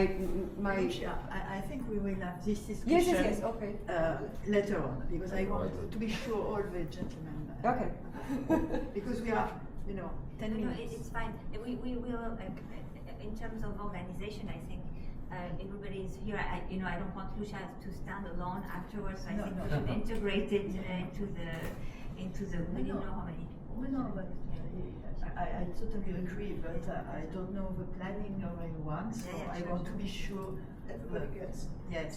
I think we will have this discussion. Yes, okay. Later on, because I want to be sure all the gentlemen. Okay. Because we are, you know, 10 minutes. No, it's fine. We will, in terms of organization, I think everybody is here. I don't want Lucia to stand alone afterwards. I think we should integrate it into the. We don't know how many people. No, but I totally agree. But I don't know the planning of everyone, so Yeah, I sure, want sure. to be sure. Everybody gets Yes.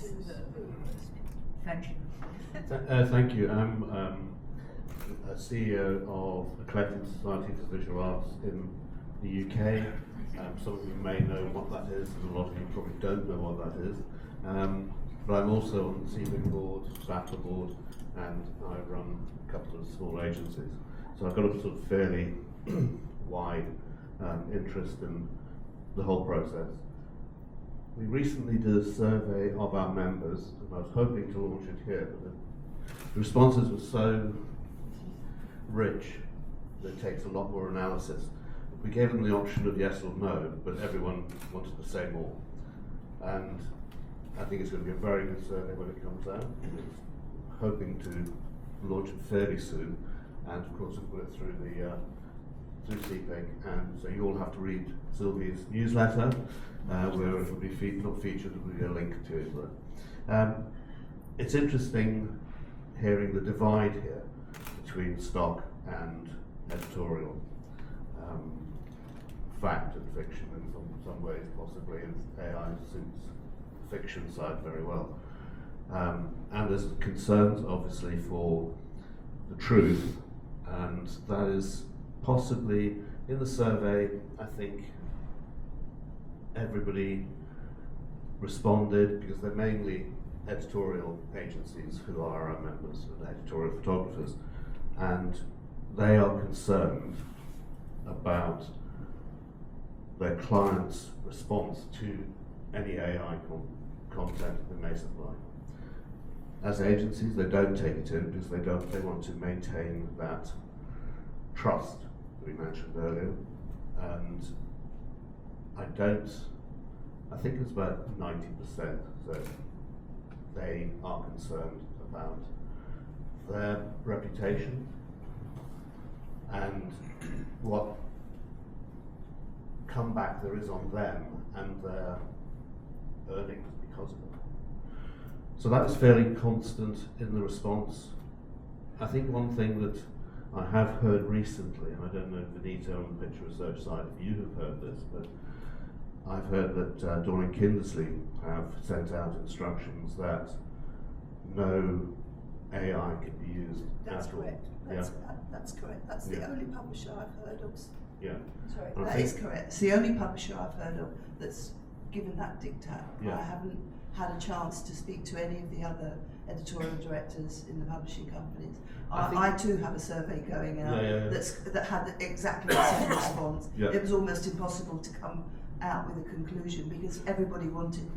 Thank you. Thank you. I'm a CEO of the Collective Society for Visual Arts in the UK. Some of you may know what that is, and a lot of you probably don't know what that is. But I'm also on the CEPIC board, BAFTA board, and I run a couple of small agencies. So I've got a sort of fairly wide interest in the whole process. We recently did a survey of our members, and I was hoping to launch it here, but the responses were so rich that it takes a lot more analysis. We gave them the option of yes or no, but everyone wanted to say more. And I think it's going to be a very good survey when it comes out. It's hoping to launch it fairly soon, and of course we'll put it through the through CEPIC, and so you all have to read Sylvie's newsletter, where it will be not featured, there will be a link to it. It's interesting hearing the divide here between stock and editorial, fact and fiction in some ways, possibly, and AI suits the fiction side very well. And there's concerns, obviously, for the truth, and that is possibly, in the survey, I think everybody responded, because they're mainly editorial agencies who are our members and editorial photographers, and they are concerned about their clients' response to any AI content they may supply. As agencies, they don't take it in because they want to maintain that trust that we mentioned earlier, and I think it's about 90% that they are concerned about their reputation and what comeback there is on them and their earnings because of it. So that was fairly constant in the response. I think one thing that I have heard recently, and I don't know, Veneta on the picture research side, if you have heard this, but I've heard that Dorian Kindersley have sent out instructions that no AI can be used That's at all. correct. That's correct. That's the only publisher I've heard of. Yeah. Sorry, And that is correct. It's the only publisher I've heard of that's given that diktat. Yeah. I haven't had a chance to speak to any of the other editorial directors in the publishing companies. I too have a survey going out that had exactly the same response. Yeah. It was almost impossible to come out with a conclusion because everybody wanted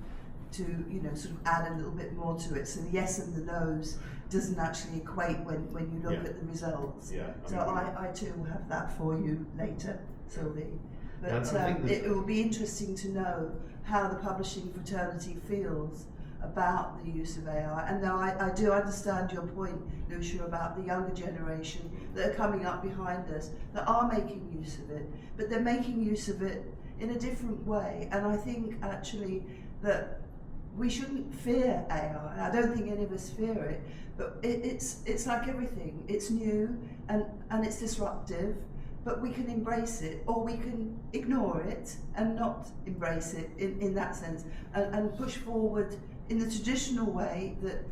to, you know, sort of add a little bit more to it. So the yes and the no's doesn't actually equate when you look at the results. Yeah. So I too will have that for you later, Sylvie. But I think it will be interesting to know how the publishing fraternity feels about the use of AI. And now I do understand your point, Lucia, about the younger generation that are coming up behind us that are making use of it, but they're making use of it in a different way. And I think actually that we shouldn't fear AI. I don't think any of us fear it, but it's like everything. It's new and it's disruptive, but we can embrace it, or we can ignore it and not embrace it in that sense, and push forward in the traditional way that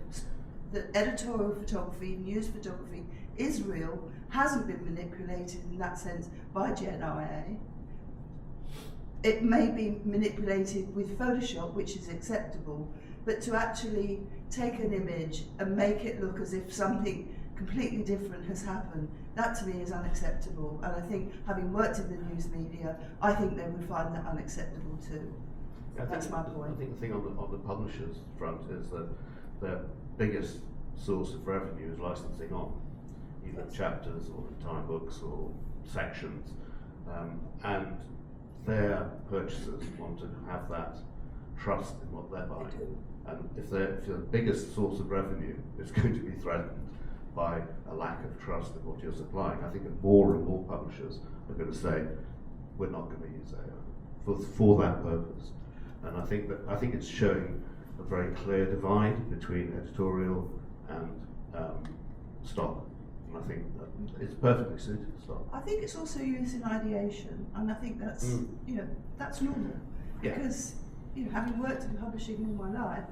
editorial photography, news photography is real, hasn't been manipulated in that sense by Gen IA. It may be manipulated with Photoshop, which is acceptable, but to actually take an image and make it look as if something completely different has happened, that to me is unacceptable. And I think, having worked in the news media, I think they would find that unacceptable too. That's my point. I think the thing on the publishers front is that their biggest source of revenue is licensing on, either chapters or entire books or sections, and their purchasers want to have that trust in what they're buying. And if the biggest source of revenue is going to be threatened by a lack of trust in what you're supplying, I think that more and more publishers are going to say, we're not going to use AI for that purpose. And I think it's showing a very clear divide between editorial and stock. And I think that it's perfectly suited for stock. I think it's also used in ideation, and I think that's that's normal because having worked in publishing all my life,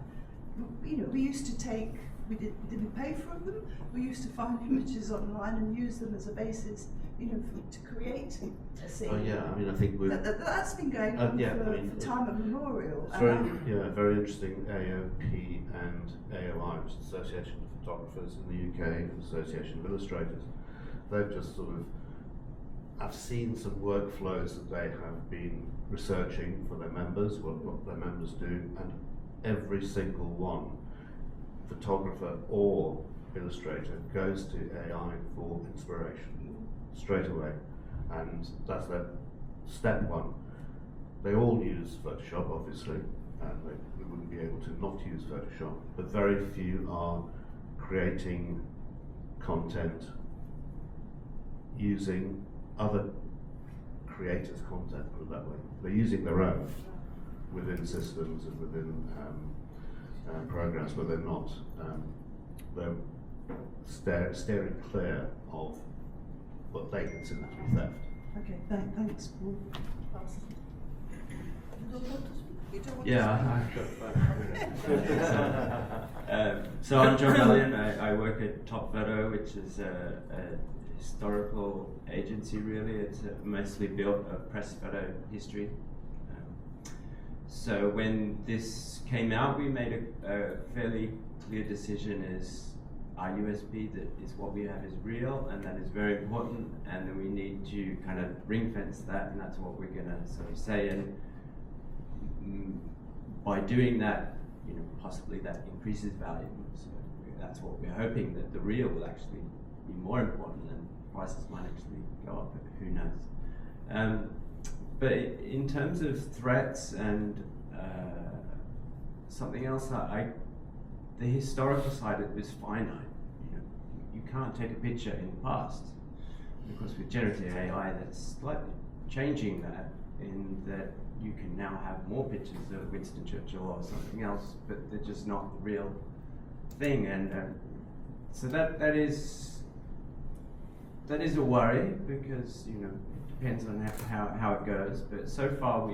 we used to take. Did we pay for them? We used to find images online and use them as a basis, to create a scene. Oh yeah, I mean, I think that's been going on for time immemorial. It's very interesting. AOP and AOI, which is the Association of Photographers in the UK and Association of Illustrators, they've just sort of. I've seen some workflows that they have been researching for their members, what their members do, and every single one, photographer or illustrator, goes to AI for inspiration straight away, and that's their step one. They all use Photoshop, obviously, and they wouldn't be able to not use Photoshop, but very few are creating content using other creators' content, put it that way. They're using their own within systems and within programs, but they're not. They're steering clear of what they consider to be theft. Okay, thanks, Paul. So I'm John Bullen. I work at Top Photo, which is a historical agency. Really, it's mostly built of press photo history. So when this came out, we made a fairly clear decision: is our USP that is what we have is real, and that is very important, and then we need to kind of ring fence that, and that's what we're going to sort of say. And by doing that, possibly that increases value. So that's what we're hoping, that the real will actually be more important, and prices might actually go up. Who knows? But in terms of threats and something else, the historical side of it is finite. You can't take a picture in the past. Of course, with generative AI, that's slightly changing that, in that you can now have more pictures of Winston Churchill or something else, but they're just not the real thing. And so that is that is a worry because, you know, it depends on how it goes. But so far,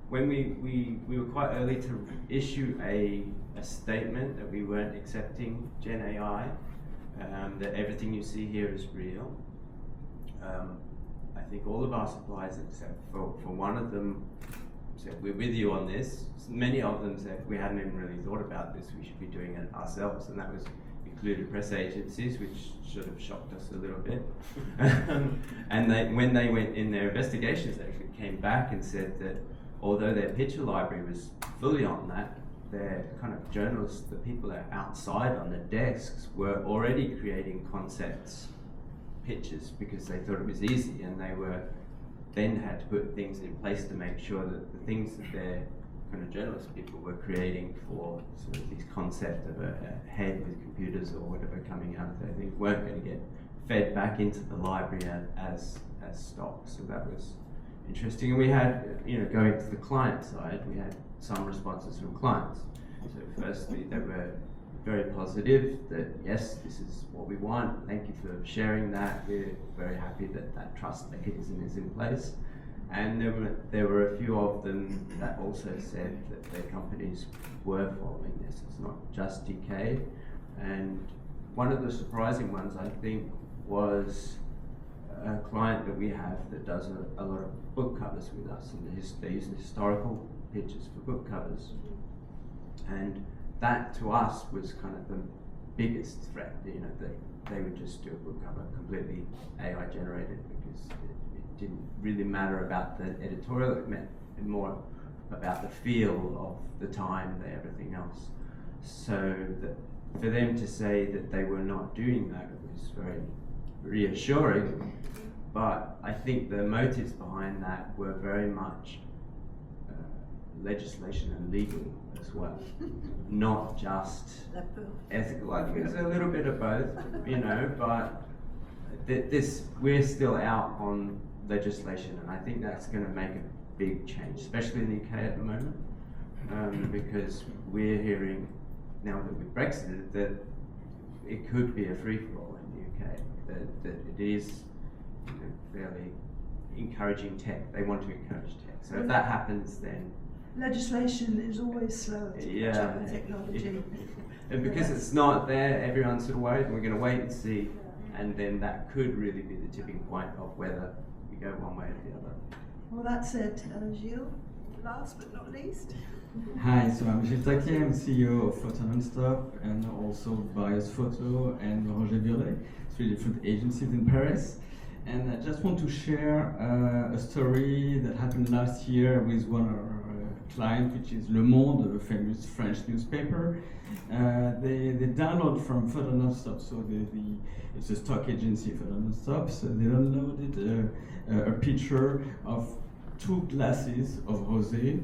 when we were quite early to issue a statement that we weren't accepting Gen AI, that everything you see here is real. I think all of our suppliers, except for one of them, said we're with you on this. Many of them said we hadn't even really thought about this, we should be doing it ourselves, and that was included press agencies, which should have shocked us a little bit. And when they went in their investigations, they actually came back and said that although their picture library was fully on that, their kind of journalists, the people that are outside on the desks, were already creating concepts, pictures, because they thought it was easy, and they were then had to put things in place to make sure that the things that their kind of journalist people were creating for sort of this concept of a head with computers or whatever coming out of their things weren't going to get fed back into the library as stock. So that was interesting. And we had, you know, going to the client side, we had some responses from clients. So firstly, they were very positive that yes, this is what we want. Thank you for sharing that. We're very happy that that trust mechanism is in place. And there were a few of them that also said that their companies were following this. It's not just DK. And one of the surprising ones, I think, was a client that we have that does a lot of book covers with us, and they use the historical pictures for book covers. And that to us was kind of the biggest threat. You know, they would just do a book cover completely AI generated because it didn't really matter about the editorial. It meant more about the feel of the time, everything else. So that for them to say that they were not doing that was very reassuring. But I think the motives behind that were very much legislation and legal as well, not just ethical. I think there's a little bit of both, you know, but we're still out on legislation, and I think that's going to make a big change, especially in the UK at the moment, because we're hearing now that we've Brexited that it could be a free-for-all in the UK, that it is, you know, fairly encouraging tech. They want to encourage tech. So if that happens, then legislation is always slow to catch up with technology. And because it's not there, everyone's sort of worried, and we're going to wait and see, and then that could really be the tipping point of whether we go one way or the other. Well, that said, Gilles, last but not least. Hi, so I'm Gilles Taquet, I'm CEO of Photo Nonstop, and also Bias Photo and Roger Violet, 3 different agencies in Paris. And I just want to share a story that happened last year with one of our clients, which is Le Monde, a famous French newspaper. They download from Photo Nonstop, so it's a stock agency, Photo Nonstop, so they downloaded a picture of 2 glasses of rosé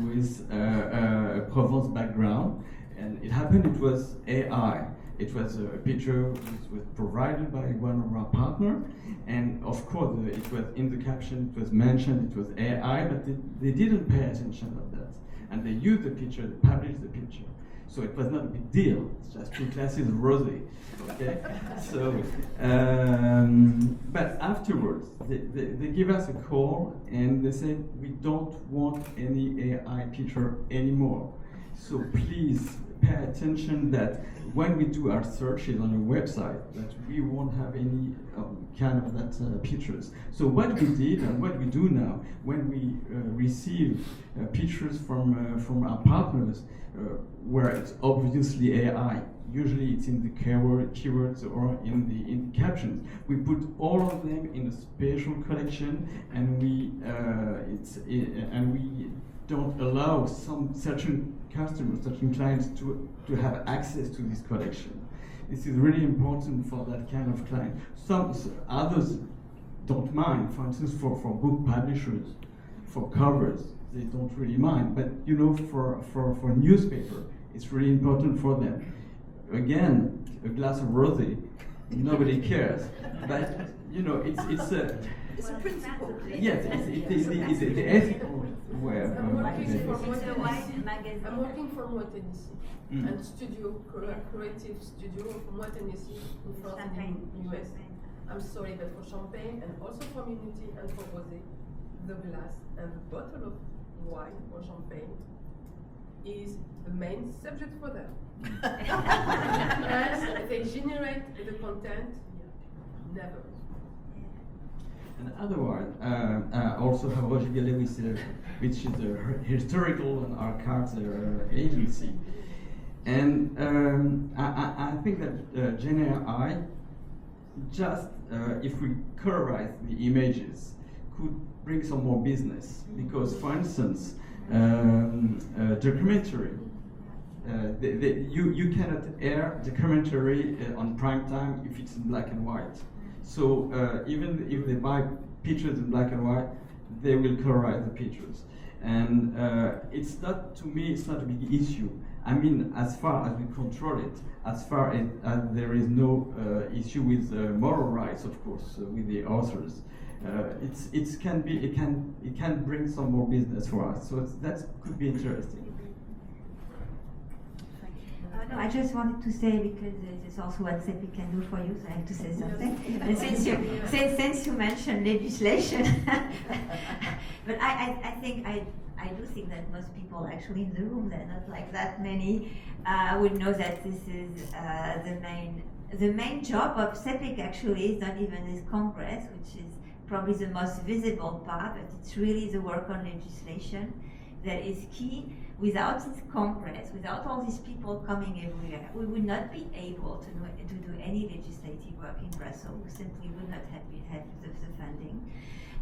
with a Provence background, and it happened it was AI. It was a picture which was provided by one of our partners, and of course it was in the caption, it was mentioned it was AI, but they didn't pay attention of that. And they used the picture, they published the picture. So it was not a big deal, it's just 2 glasses of rosé, okay? So, but afterwards, they give us a call and they said, we don't want any AI picture anymore. So please pay attention that when we do our searches on your website, that we won't have any kind of that pictures. So what we did and what we do now, when we receive pictures from our partners, where it's obviously AI, usually it's in the keywords or in the captions. We put all of them in a special collection, and we don't allow certain customers, certain clients to have access to this collection. This is really important for that kind of client. Some others don't mind. For instance, for book publishers, for covers, they don't really mind. But you know, for newspaper, it's really important for them. Again, a glass of rosé, nobody cares. But you know, it's a principle. Yes, it's the ethical way of I'm working for Moi Tennessee, and studio, creative studio of Moi Tennessee in France and in US. I'm sorry, but for champagne and also for immunity and for rosé, the glass and the bottle of wine or champagne is the main subject for them. And they generate the content, never. And otherwise, also have Roger Violet, which is a historical and archives agency. And I think that GenAI, just if we colorize the images, could bring some more business. Because, for instance, documentary, you cannot air documentary on prime time if it's in black and white. So even if they buy pictures in black and white, they will colorize the pictures. And it's not, to me, it's not a big issue. I mean, as far as we control it, as far as there is no issue with moral rights, of course, with the authors. It can bring some more business for us. So that could be interesting. No, I just wanted to say, because it's also what CEPIC can do for you, so I have to say something. And since you mentioned legislation, but I think I do think that most people actually in the room, there are not like that many, would know that this is the main job of CEPIC actually is not even this Congress, which is probably the most visible part, but it's really the work on legislation that is key. Without this Congress, without all these people coming everywhere, we would not be able to do any legislative work in Brussels. We simply would not have the funding.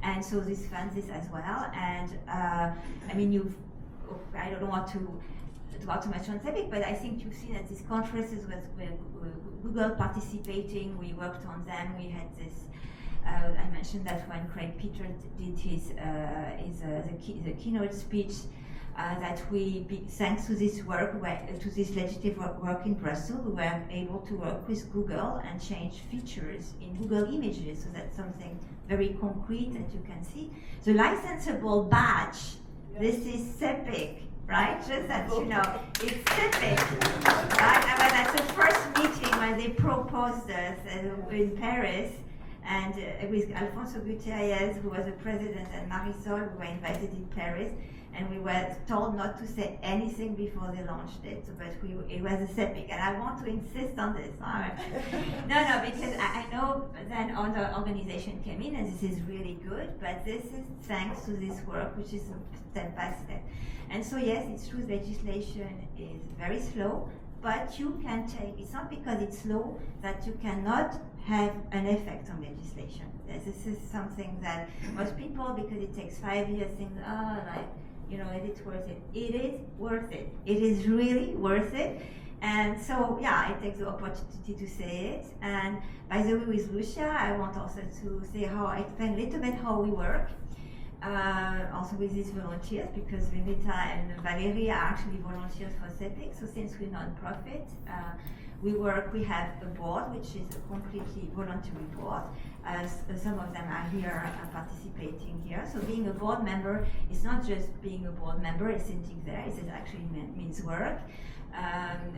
And so this funds this as well. And I mean, I don't want to talk too much on CEPIC, but I think you've seen at these conferences with Google participating, we worked on them. We had this. I mentioned that when Craig Peter did the keynote speech, that thanks to this work, to this legislative work in Brussels, we were able to work with Google and change features in Google Images. So that's something very concrete that you can see. The licensable badge, this is CEPIC, right? Just that you know, it's CEPIC, right? I was at the first meeting when they proposed this in Paris. And with Alfonso Gutierrez, who was the president, and Marisol, we were invited in Paris, and we were told not to say anything before they launched it. So, but it was a CEPIC, and I want to insist on this. No, because I know then other organization came in, and this is really good, but this is thanks to this work, which is step by step. And so yes, it's true, legislation is very slow, but you can take, it's not because it's slow that you cannot have an effect on legislation. This is something that most people, because it takes 5 years, think, is it worth it? It is worth it. It is really worth it. And so, yeah, I take the opportunity to say it. And by the way, with Lucia, I want also to say explain a little bit how we work. Also with these volunteers, because Veneta and Valerie are actually volunteers for CEPIC. So since we're non-profit, we have a board, which is a completely voluntary board. Some of them are here, participating here. So being a board member is not just being a board member, it's sitting there. It actually means work.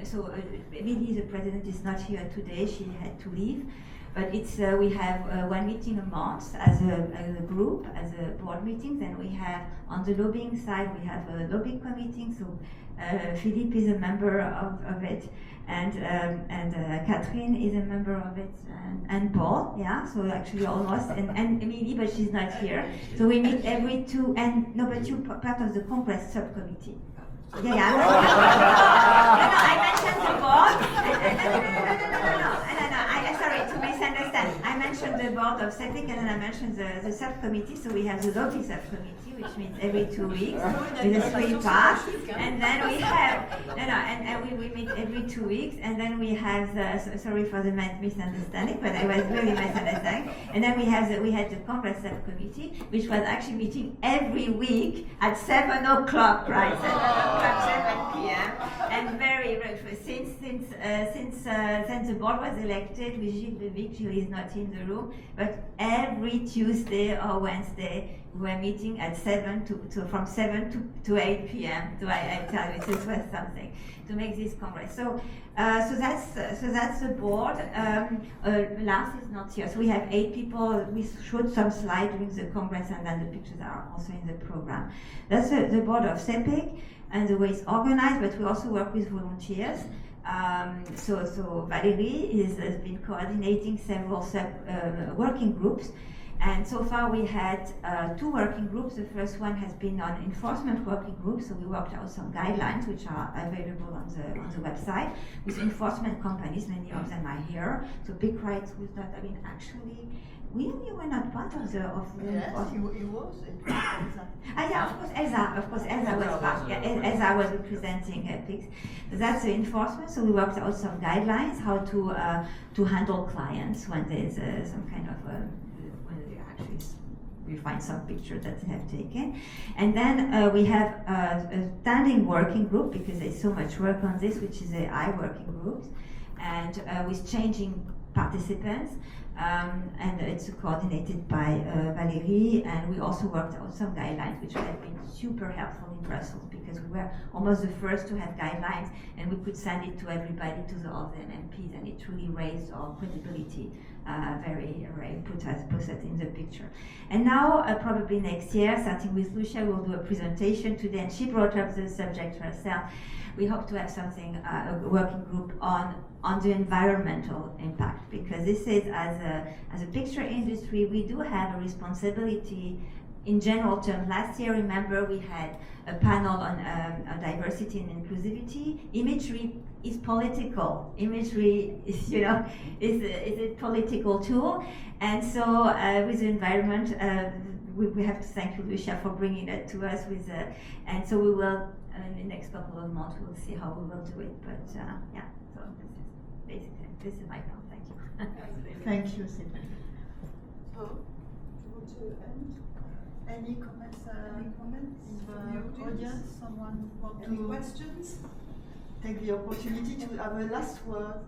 So Emily, the president, is not here today. She had to leave. But it's we have one meeting a month as a group, as a board meeting. Then we have on the lobbying side, we have a lobbying committee. So Philippe is a member of it, and Catherine is a member of it, and Paul, yeah. So actually almost, and Emily, but she's not here. So we meet every two. And no, but you're part of the Congress subcommittee. Yeah. I mentioned the board. No. Sorry to misunderstand. I mentioned the board of CEPIC, and then I mentioned the subcommittee. So we have the lobby subcommittee, which meets every 2 weeks with a 3 parts. And then we have we meet every 2 weeks. And then we have sorry for the misunderstanding, but I was really misunderstanding. And then we had the Congress subcommittee, which was actually meeting every week at 7 o'clock, right? 7 p.m. and very since since the board was elected, with Gilles Levic, Gilles is not in the room, but every Tuesday or Wednesday we were meeting at from 7 to 8 p.m. I tell you, this was something to make this congress. So that's the board. Lars is not here, so we have 8 people. We showed some slides during the congress, and then the pictures are also in the program. That's the board of CEPIC and the way it's organized, but we also work with volunteers. So Valerie has been coordinating several working groups, and so far we had 2 working groups. The first one has been on enforcement working groups, so we worked out some guidelines which are available on the website with enforcement companies. Many of them are here. So Big Rights was not. I mean, actually, you were not part of the Yes, he was. Yeah, of course, Elsa was part. Yeah, Elsa was representing PICS. That's the enforcement. So we worked out some guidelines how to handle clients when there's some kind of when they actually we find some picture that they have taken, and then we have a standing working group because there's so much work on this, which is the AI working groups, and with changing participants. And it's coordinated by Valerie, and we also worked out some guidelines which have been super helpful in Brussels because we were almost the first to have guidelines, and we could send it to everybody, to all the MPs, and it really raised our credibility put us in the picture. And now, probably next year, starting with Lucia, we'll do a presentation today, and she brought up the subject herself. We hope to have something, a working group on the environmental impact, because this is, as a picture industry, we do have a responsibility in general terms. Last year, remember, we had a panel on diversity and inclusivity. Imagery is political. Imagery is, is a political tool. And so with the environment, we have to thank Lucia for bringing that to us. And so we will, in the next couple of months, we'll see how we will do it. But yeah, so this is my comment. Thank you. Thank you, Sylvie. So, do you want to end? Any comments? In the audience? Someone want Any to questions? take the opportunity to have a last word?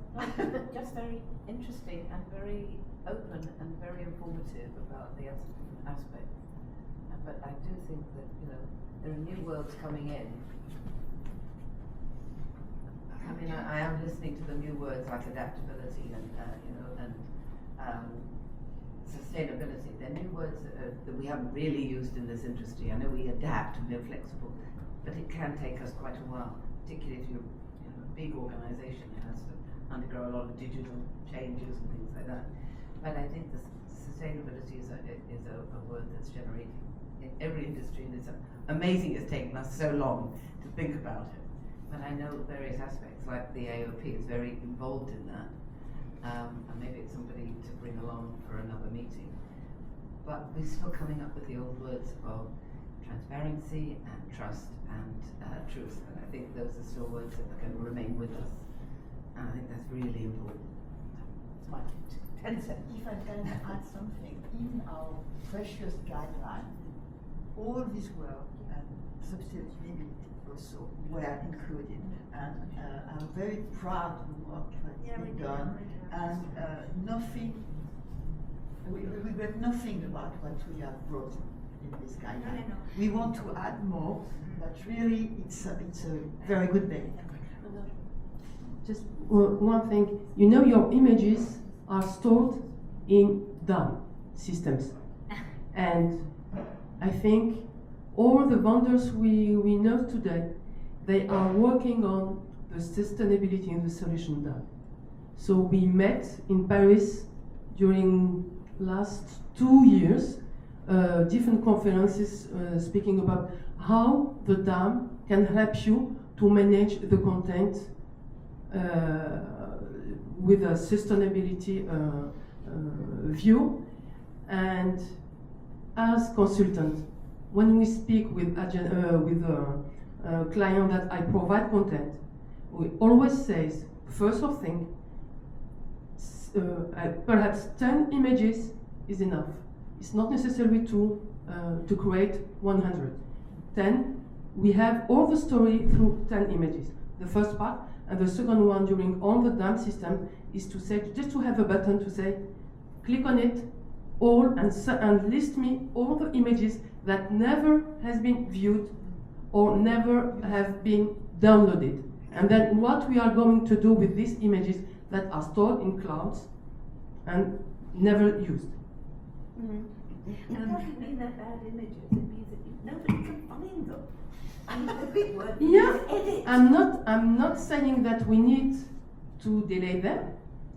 Just very interesting and very open and very informative about the other different aspects. But I do think that there are new words coming in. I mean, I am listening to the new words like adaptability and sustainability. They're new words that we haven't really used in this industry. I know we adapt and we're flexible, but it can take us quite a while, particularly if you're a big organisation that has to undergo a lot of digital changes and things like that. But I think the sustainability is a word that's generating in every industry, and it's amazing it's taken us so long to think about it. But I know various aspects, like the AOP is very involved in that. And maybe it's somebody to bring along for another meeting. But we're still coming up with the old words of transparency and trust and truth. And I think those are still words that are going to remain with us. And I think that's really important. It's my 10 cents. If I can add something, in our precious guideline, all this work and sustainability also were included, and I'm very proud of the work that's been done, and nothing, we regret nothing about what we have brought in this guideline. No. We want to add more, but really it's a very good day. Just one thing, your images are stored in DAM systems, and I think all the vendors we know today, they are working on the sustainability in the solution DAM. So we met in Paris during last 2 years, different conferences speaking about how the DAM can help you to manage the content with a sustainability view. And as consultant, when we speak with a client that I provide content, we always say, first of thing, perhaps 10 images is enough. It's not necessary to create 100. 10, we have all the story through 10 images. The first part, And the second one during all the dam system is to say, just to have a button to say, click on it, all, and list me all the images that never has been viewed or never have been downloaded. And then what we are going to do with these images that are stored in clouds and never used. It doesn't mean they're bad images, it means that nobody can find them. I mean, the big word Yeah, is edit. I'm not saying that we need to delay them,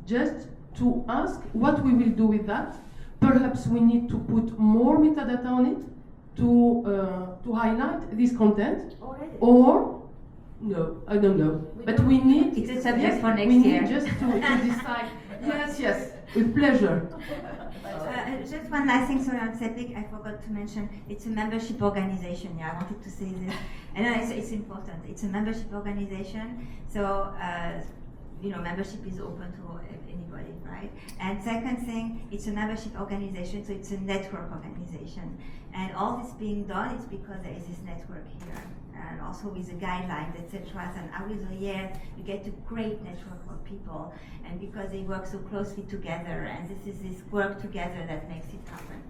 just to ask what we will do with that. Perhaps we need to put more metadata on it to highlight this content, or no, I don't know. But we need. It's a subject for next we year. need just to decide. Yes, with pleasure. Just one last thing, sorry, on CEPIC, I forgot to mention, it's a membership organization. Yeah, I wanted to say this. And it's important. It's a membership organization, so membership is open to anybody, right? And second thing, it's a membership organization, so it's a network organization. And all this being done is because there is this network here, and also with the guidelines, etc. And with the year, you get a great network of people, and because they work so closely together, and this is this work together that makes it happen.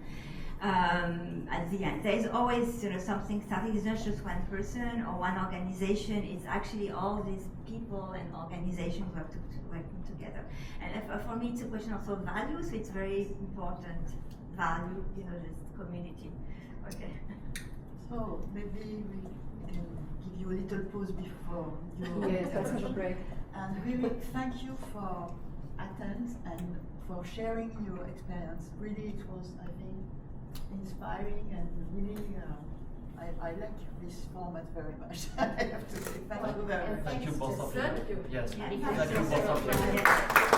At the end, there is always something starting. It's not just one person or one organization. It's actually all these people and organizations working together. And for me, it's a question also of value. So it's very important value, this community. Okay. So maybe we can give you a little pause before your Yes, let's have a break. And really thank you for attending and for sharing your experience. Really, it was, I think, inspiring and really, I like this format very much. I have to say thank you very much. Thank you both of you. Thank you. Yes, Thank thank you you. both of you.